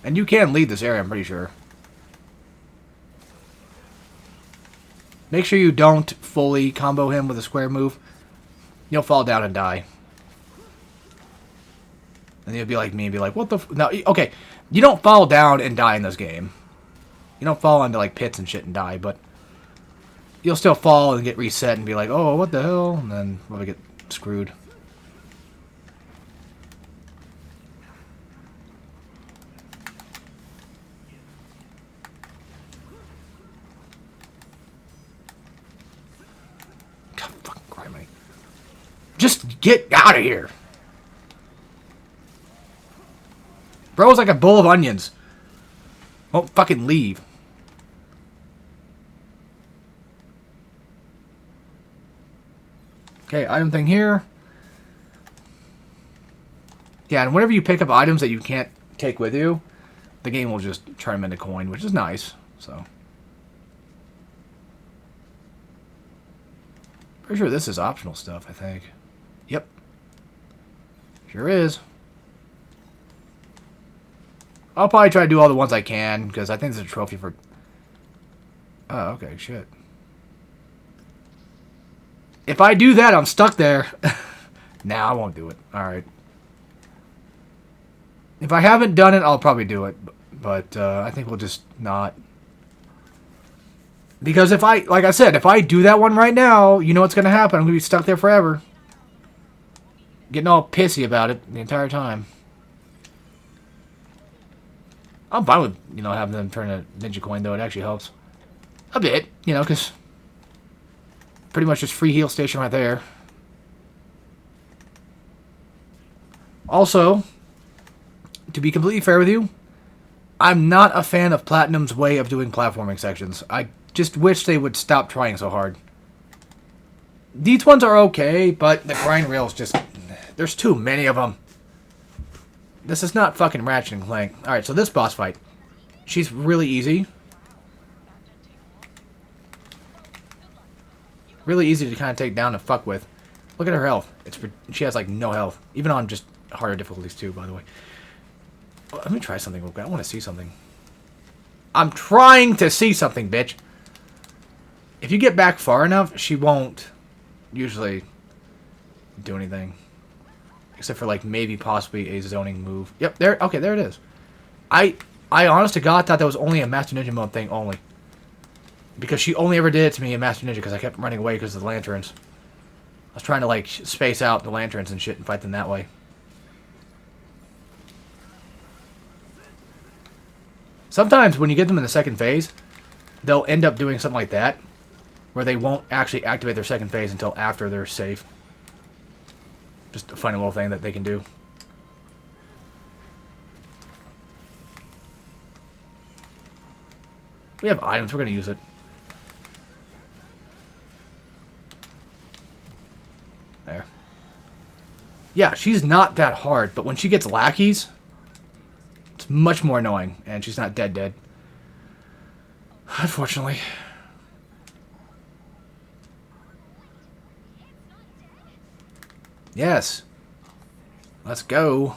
And you can lead this area, I'm pretty sure. Make sure you don't fully combo him with a square move. You'll fall down and die. And you'll be like me and be like, what the f... No, okay. You don't fall down and die in this game. You don't fall into, like, pits and shit and die, but... You'll still fall and get reset and be like, oh, what the hell? And then probably get screwed. God fucking criminy. Just get out of here. Bro's like a bowl of onions. Won't fucking leave. Okay, item thing here. Yeah, and whenever you pick up items that you can't take with you, the game will just turn them into coin, which is nice. So, pretty sure this is optional stuff, I think. Yep. Sure is. I'll probably try to do all the ones I can, because I think there's a trophy for... Oh, okay, shit. If I do that, I'm stuck there. Nah, I won't do it. Alright. If I haven't done it, I'll probably do it. But I think we'll just not. Because if I, like I said, if I do that one right now, you know what's going to happen. I'm going to be stuck there forever. Getting all pissy about it the entire time. I'm fine with, you know, having them turn a ninja coin, though. It actually helps. A bit, you know, because pretty much just free heal station right there. Also, to be completely fair with you, I'm not a fan of Platinum's way of doing platforming sections. I just wish they would stop trying so hard. These ones are okay, but the grind rails just... There's too many of them. This is not fucking Ratchet and Clank. Alright, so this boss fight. She's really easy. Really easy to kind of take down and fuck with. Look at her health. She has, like, no health. Even on just harder difficulties, too, by the way. Let me try something real quick. I want to see something. I'm trying to see something, bitch. If you get back far enough, she won't usually do anything. Except for, like, maybe possibly a zoning move. Yep, there. Okay, there it is. I honest to God thought that was only a Master Ninja mode thing only. Because she only ever did it to me in Master Ninja because I kept running away because of the lanterns. I was trying to, like, space out the lanterns and shit and fight them that way. Sometimes when you get them in the second phase, they'll end up doing something like that. Where they won't actually activate their second phase until after they're safe. Just a funny little thing that they can do. We have items, we're going to use it. There. Yeah, she's not that hard, but when she gets lackeys, it's much more annoying, and she's not dead. Unfortunately. Yes. Let's go.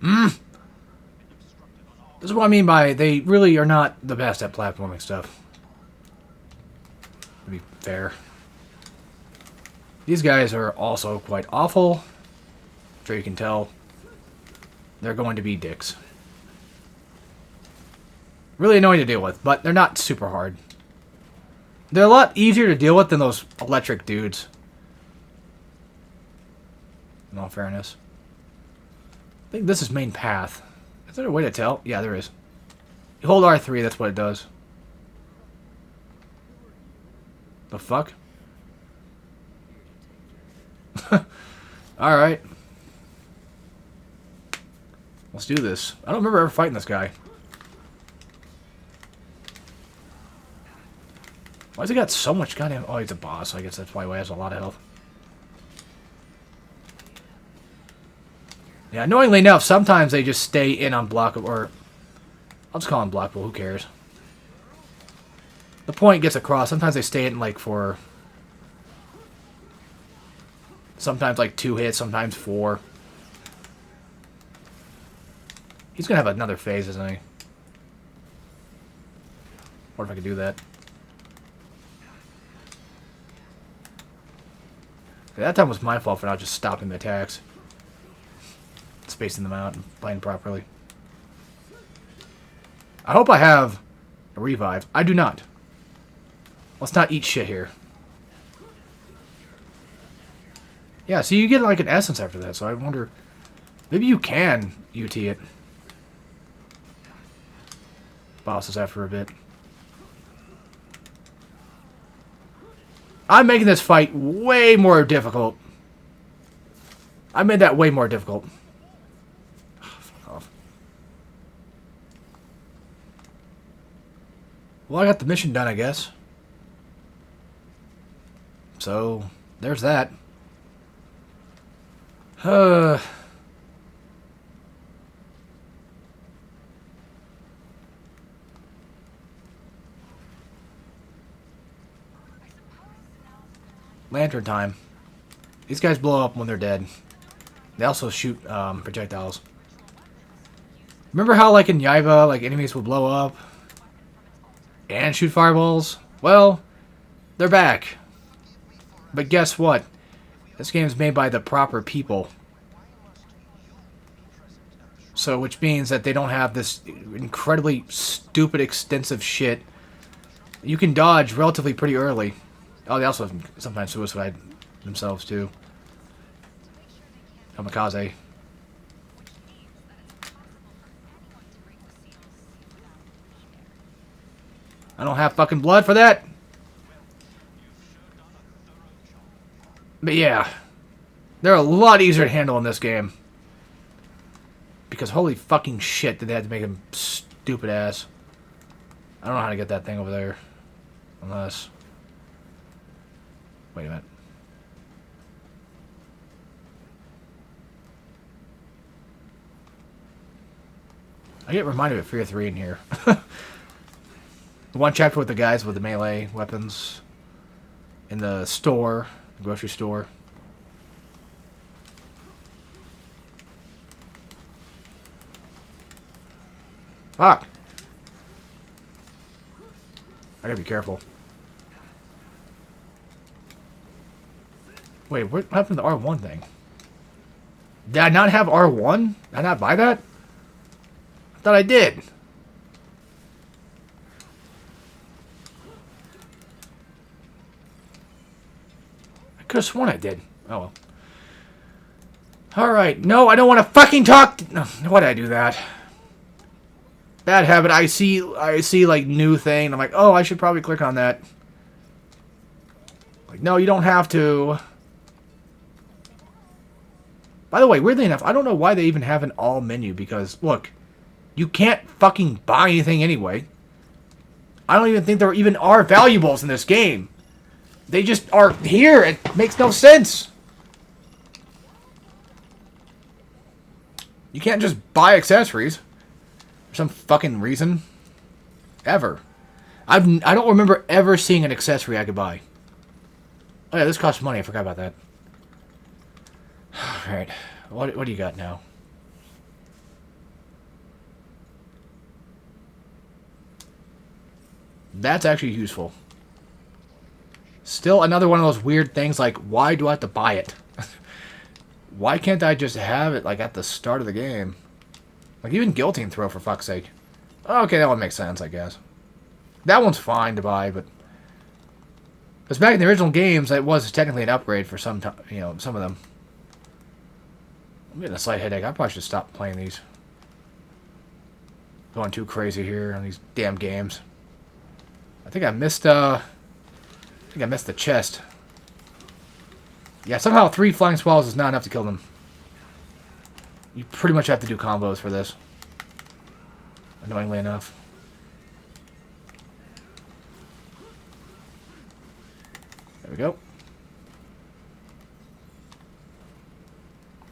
This is what I mean by they really are not the best at platforming stuff. To be fair. These guys are also quite awful. I'm sure you can tell. They're going to be dicks. Really annoying to deal with, but they're not super hard. They're a lot easier to deal with than those electric dudes. In all fairness. I think this is main path. Is there a way to tell? Yeah, there is. You hold R3, that's what it does. The fuck? Alright. Let's do this. I don't remember ever fighting this guy. Why's he got so much goddamn... Oh, he's a boss. I guess that's why he has a lot of health. Yeah, annoyingly enough, sometimes they just stay in unblockable, or... I'll just call them blockable, who cares? The point gets across. Sometimes they stay in, like, for... Sometimes, like, 2 hits, sometimes 4. He's gonna have another phase, isn't he? What if I could do that? That time was my fault for not just stopping the attacks. Spacing them out and playing properly. I hope I have a revive. I do not. Let's not eat shit here. Yeah, so you get like an essence after that, so I wonder... Maybe you can UT it. Bosses after a bit. I'm making this fight way more difficult. I made that way more difficult. Fuck off. Well, I got the mission done, I guess. So, there's that. Lantern time. These guys blow up when they're dead. They also shoot projectiles. Remember how, like, in Yaiba, like, enemies will blow up and shoot fireballs? Well, they're back. But guess what? This game's made by the proper people. So, which means that they don't have this incredibly stupid, extensive shit. You can dodge relatively pretty early. Oh, they also sometimes suicide themselves, too. Kamikaze. I don't have fucking blood for that. But yeah. They're a lot easier to handle in this game. Because holy fucking shit did they have to make him stupid ass. I don't know how to get that thing over there. Unless... Wait a minute. I get reminded of Fear 3 in here. The one chapter with the guys with the melee weapons. In the store. The grocery store. Fuck! I gotta be careful. Wait, what happened to the R1 thing? Did I not have R1? Did I not buy that? I thought I did. I could have sworn I did. Oh well. Alright, no, I don't want to fucking talk. No, why did I do that? Bad habit. I see like new thing. I'm like, oh, I should probably click on that. Like, no, you don't have to. By the way, weirdly enough, I don't know why they even have an all menu because, look, you can't fucking buy anything anyway. I don't even think there even are valuables in this game. They just are here. It makes no sense. You can't just buy accessories. For some fucking reason. Ever. I don't remember ever seeing an accessory I could buy. Oh yeah, this costs money. I forgot about that. Alright. What do you got now? That's actually useful. Still another one of those weird things like, why do I have to buy it? Why can't I just have it, like, at the start of the game? Like, even guillotine throw, for fuck's sake. Okay, that one makes sense, I guess. That one's fine to buy, but... Because back in the original games, that was technically an upgrade for some time, you know, some of them. I'm getting a slight headache. I probably should stop playing these. Going too crazy here on these damn games. I think I missed, the chest. Yeah, somehow 3 flying swallows is not enough to kill them. You pretty much have to do combos for this. Annoyingly enough. There we go.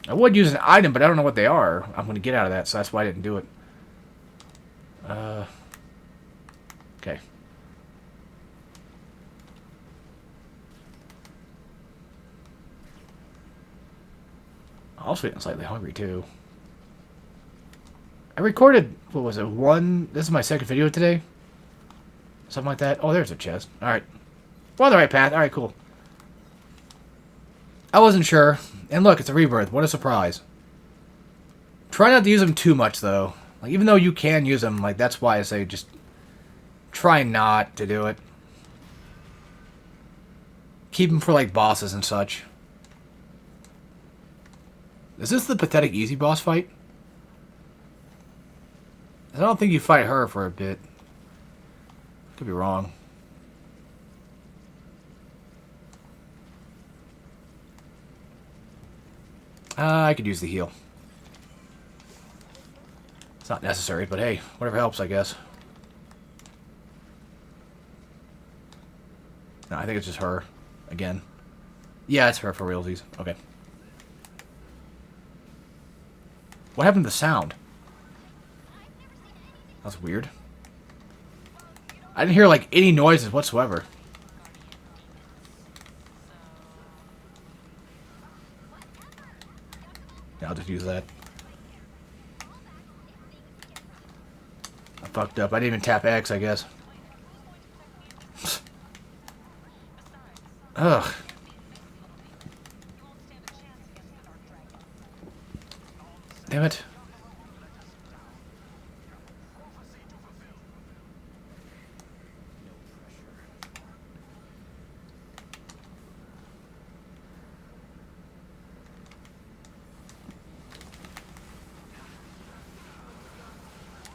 I would use an item, but I don't know what they are. I'm going to get out of that, so that's why I didn't do it. Okay. Also getting slightly hungry, too. I recorded, what was it, this is my second video today? Something like that. Oh, there's a chest. Alright. We're on the right path. Alright, cool. I wasn't sure. And look, it's a rebirth. What a surprise. Try not to use them too much, though. Like, even though you can use them, like, that's why I say just try not to do it. Keep them for, like, bosses and such. Is this the pathetic easy boss fight? I don't think you fight her for a bit. Could be wrong. I could use the heal. It's not necessary, but hey, whatever helps, I guess. No, I think it's just her. Again. Yeah, it's her for realsies. Okay. What happened to the sound? That's weird. I didn't hear, like, any noises whatsoever. Yeah, I'll just use that. I fucked up. I didn't even tap X, I guess. Ugh. Damn it.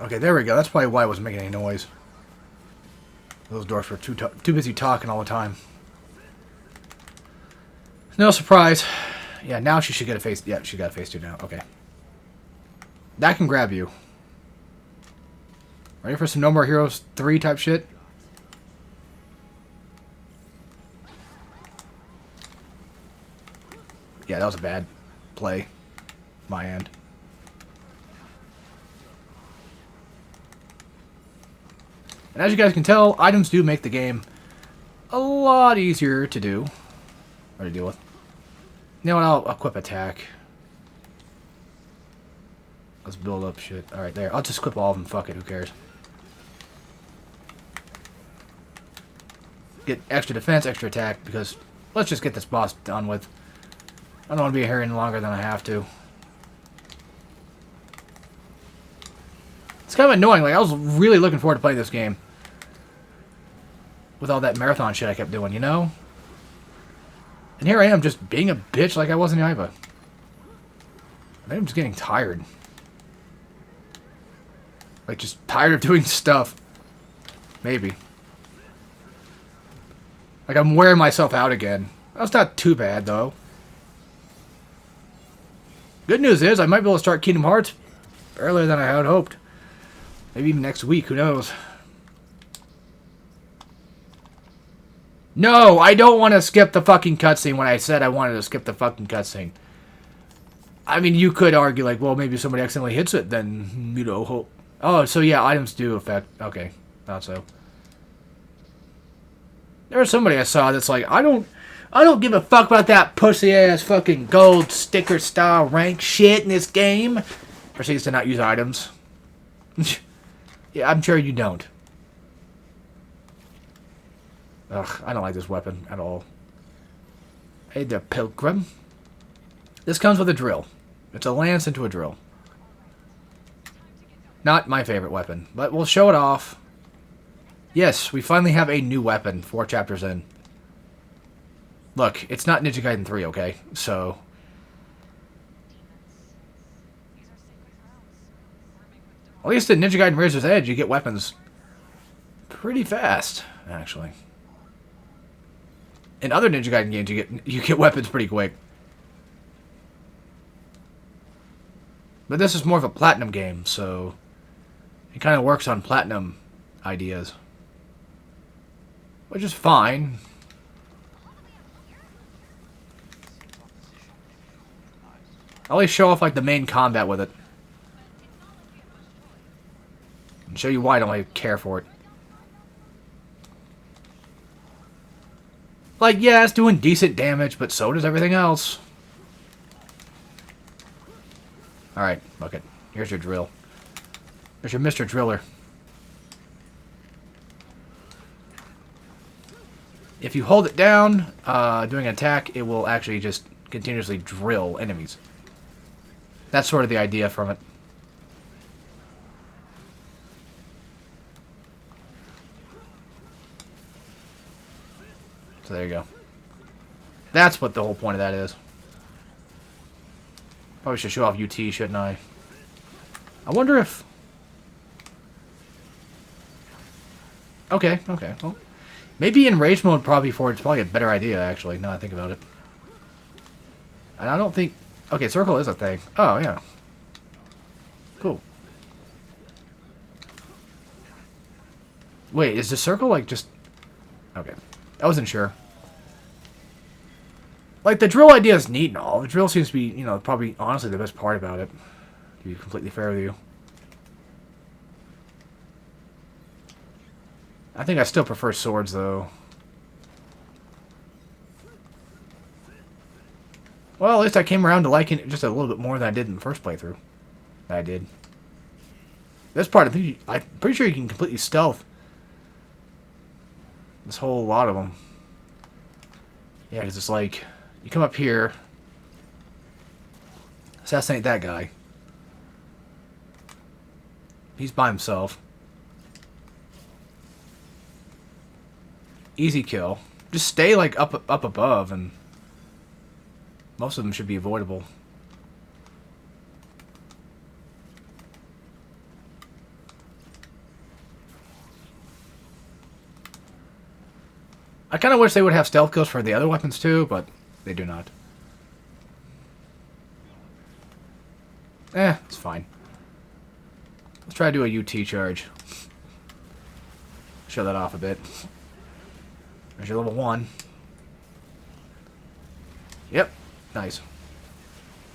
Okay, there we go. That's probably why I wasn't making any noise. Those dwarfs were too busy talking all the time. No surprise. Yeah, now she should get a face. Yeah, she got a face 2 now. Okay. That can grab you. Ready for some No More Heroes 3 type shit? Yeah, that was a bad play. My end. And as you guys can tell, items do make the game a lot easier to do. Or to deal with. You know what, I'll equip attack. Let's build up shit. Alright, there. I'll just equip all of them. Fuck it, who cares? Get extra defense, extra attack, because let's just get this boss done with. I don't want to be here any longer than I have to. It's kind of annoying. Like, I was really looking forward to playing this game. With all that marathon shit I kept doing, you know? And here I am just being a bitch like I was in Iva. I think I'm just getting tired. Like, just tired of doing stuff. Maybe. Like, I'm wearing myself out again. That's not too bad, though. Good news is, I might be able to start Kingdom Hearts earlier than I had hoped. Maybe even next week, who knows. No, I don't want to skip the fucking cutscene when I said I wanted to skip the fucking cutscene. I mean, you could argue, like, well, maybe if somebody accidentally hits it, then, you know, hope. Oh, so yeah, items do affect. Okay, thought so. There was somebody I saw that's like, I don't give a fuck about that pussy-ass fucking gold sticker-style rank shit in this game. Proceeds to not use items. Yeah, I'm sure you don't. Ugh, I don't like this weapon at all. Hey there, Pilgrim. This comes with a drill. It's a lance into a drill. Not my favorite weapon, but we'll show it off. Yes, we finally have a new weapon 4 chapters in. Look, it's not Ninja Gaiden 3, okay? So... At least in Ninja Gaiden Razor's Edge, you get weapons pretty fast, actually. In other Ninja Gaiden games, you get weapons pretty quick. But this is more of a Platinum game, so... It kind of works on Platinum ideas. Which is fine. I'll always show off like the main combat with it. And show you why I don't really care for it. Like, yeah, it's doing decent damage, but so does everything else. Alright, look it. Here's your drill. There's your Mr. Driller. If you hold it down, doing an attack, it will actually just continuously drill enemies. That's sort of the idea from it. So there you go. That's what the whole point of that is. Probably should show off UT, shouldn't I? I wonder if... Okay, okay. Well, maybe in rage mode probably for it's probably a better idea, actually, now I think about it. And I don't think... Okay, circle is a thing. Oh, yeah. Cool. Wait, is the circle, like, just... Okay. I wasn't sure. Like, the drill idea is neat and all. The drill seems to be, you know, probably, honestly, the best part about it. To be completely fair with you. I think I still prefer swords, though. Well, at least I came around to liking it just a little bit more than I did in the first playthrough. I did. This part, I'm pretty sure you can completely stealth this whole lot of them. Yeah, because it's like, you come up here, assassinate that guy. He's by himself. Easy kill. Just stay like up above, and most of them should be avoidable. I kind of wish they would have stealth kills for the other weapons too, but they do not. It's fine. Let's try to do a UT charge. Show that off a bit. There's your level 1. Yep, nice.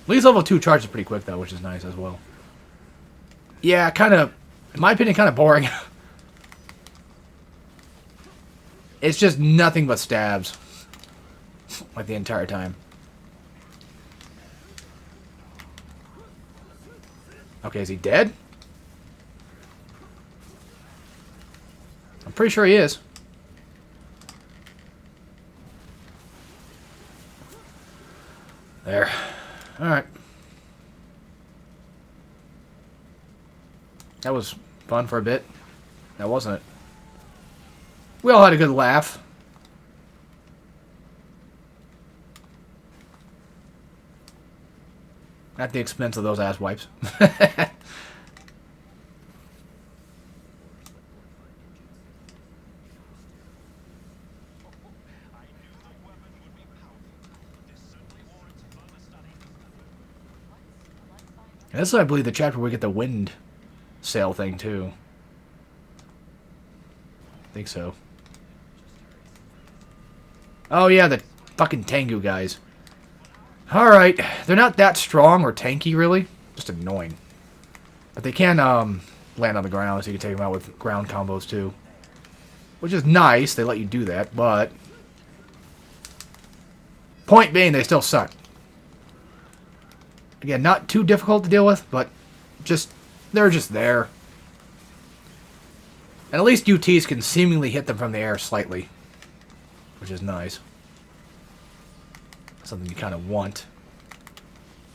At least level 2 charges pretty quick though, which is nice as well. Yeah, kind of, in my opinion, kind of boring. It's just nothing but stabs. Like the entire time. Okay, is he dead? I'm pretty sure he is. There. Alright. That was fun for a bit. Now, wasn't it? We all had a good laugh. At the expense of those ass wipes. This is, I believe, the chapter where we get the wind sail thing, too. I think so. Oh, yeah, the fucking Tengu guys. Alright, they're not that strong or tanky, really. Just annoying. But they can land on the ground, so you can take them out with ground combos, too. Which is nice, they let you do that, but... point being, they still suck. Again, not too difficult to deal with, but just... they're just there. And at least UTs can seemingly hit them from the air slightly. Which is nice. Something you kind of want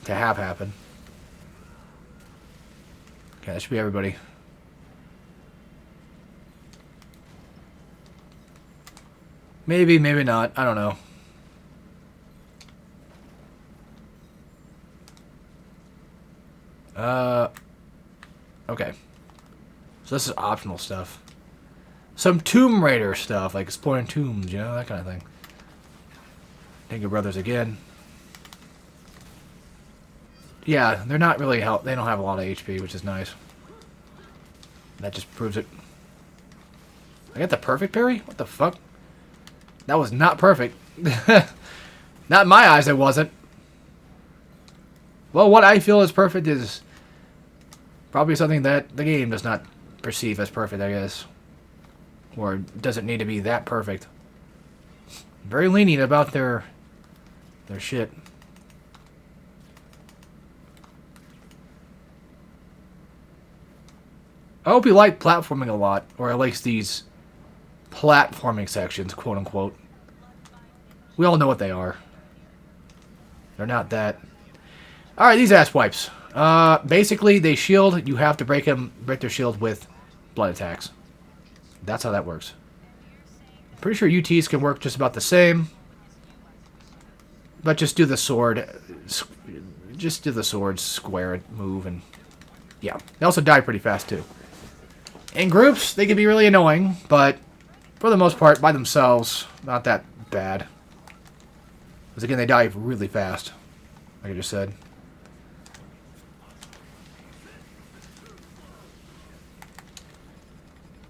to have happen. Okay, that should be everybody. Maybe, maybe not. I don't know. Okay. So this is optional stuff. Some Tomb Raider stuff, like exploring tombs, you know, that kind of thing. Tengu Brothers again. Yeah, they're not really they don't have a lot of HP, which is nice. That just proves it. I got the perfect parry? What the fuck? That was not perfect. Not in my eyes, it wasn't. Well, what I feel is perfect is probably something that the game does not perceive as perfect, I guess. Or doesn't need to be that perfect. Very lenient about their shit. I hope you like platforming a lot, or at least these platforming sections, quote unquote. We all know what they are. They're not that. Alright, these ass wipes. Basically, they shield. You have to break their shield with blood attacks. That's how that works. I'm pretty sure UTs can work just about the same. But just do the sword. Just do the sword, square it, move, and... yeah. They also die pretty fast, too. In groups, they can be really annoying, but for the most part, by themselves, not that bad. Because again, they die really fast, like I just said.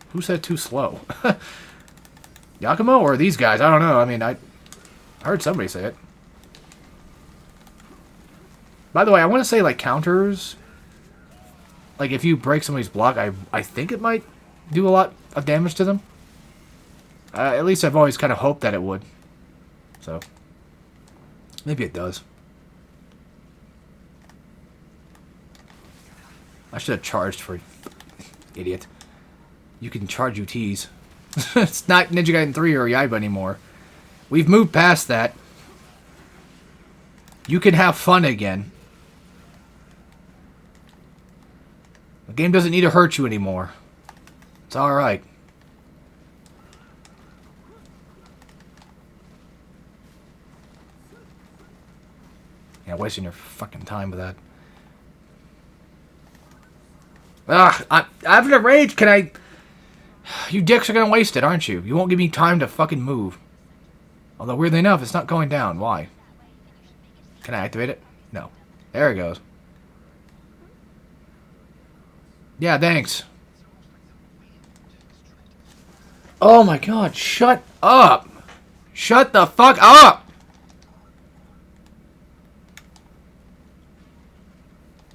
Who said too slow? Yakumo or these guys? I don't know. I mean, I heard somebody say it. By the way, I want to say, like, counters. Like, if you break somebody's block, I think it might do a lot of damage to them. At least I've always kind of hoped that it would. So, maybe it does. I should have charged for... Idiot. You can charge UTs. It's not Ninja Gaiden 3 or Yaiba anymore. We've moved past that. You can have fun again. The game doesn't need to hurt you anymore. It's alright. Yeah, wasting your fucking time with that. Ugh, I'm having a rage. Can I... You dicks are gonna waste it, aren't you? You won't give me time to fucking move. Although, weirdly enough, it's not going down. Why? Can I activate it? No. There it goes. Yeah, thanks. Oh my god, shut up! Shut the fuck up!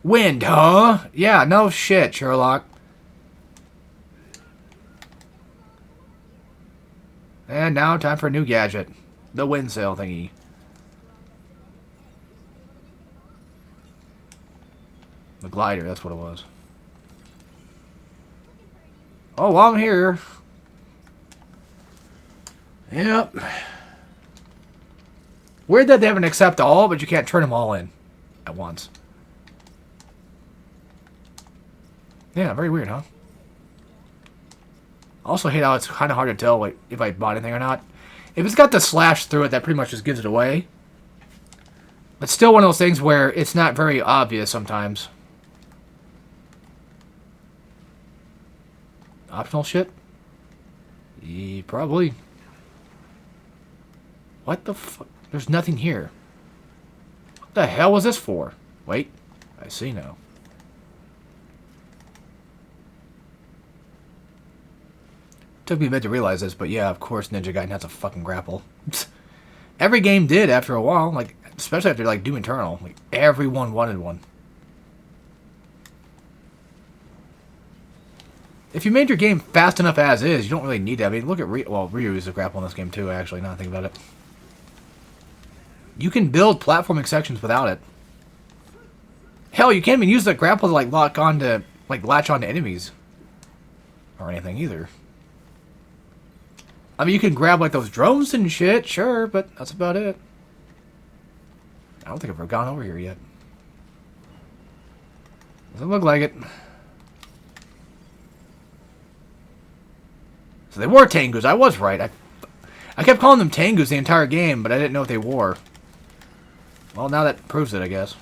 Wind, huh? Yeah, no shit, Sherlock. And now time for a new gadget. The wind sail thingy. The glider, that's what it was. Oh, while I'm here. Yep. Weird that they have an accept all, but you can't turn them all in at once. Yeah, very weird, huh? Also hate how it's kind of hard to tell like, if I bought anything or not. If it's got the slash through it, that pretty much just gives it away. But still one of those things where it's not very obvious sometimes. Optional shit? Probably. What the fuck? There's nothing here. What the hell was this for? Wait, I see now. Took me a bit to realize this, but yeah, of course Ninja Gaiden has a fucking grapple. Every game did after a while, like especially after like Doom Eternal. Like everyone wanted one. If you made your game fast enough as is, you don't really need that. I mean, look at Ryu uses a grapple in this game too. Actually, now I think about it, you can build platforming sections without it. Hell, you can't even use the grapple to like latch onto enemies or anything either. I mean, you can grab, like, those drones and shit, sure, but that's about it. I don't think I've ever gone over here yet. Doesn't look like it. So they wore Tengus. I was right. I kept calling them Tengus the entire game, but I didn't know what they wore. Well, now that proves it, I guess.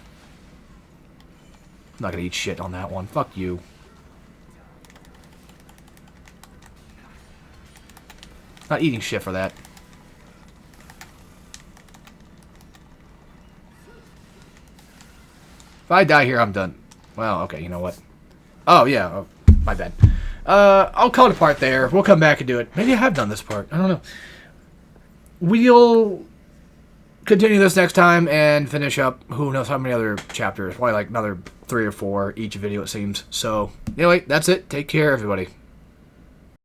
I'm not gonna eat shit on that one. Fuck you. Not eating shit for that. If I die here, I'm done. Well, okay, you know what? Oh, yeah. Oh, my bad. I'll call it a part there. We'll come back and do it. Maybe I have done this part. I don't know. We'll continue this next time and finish up who knows how many other chapters. Probably like another 3 or 4 each video, it seems. So, anyway, that's it. Take care, everybody.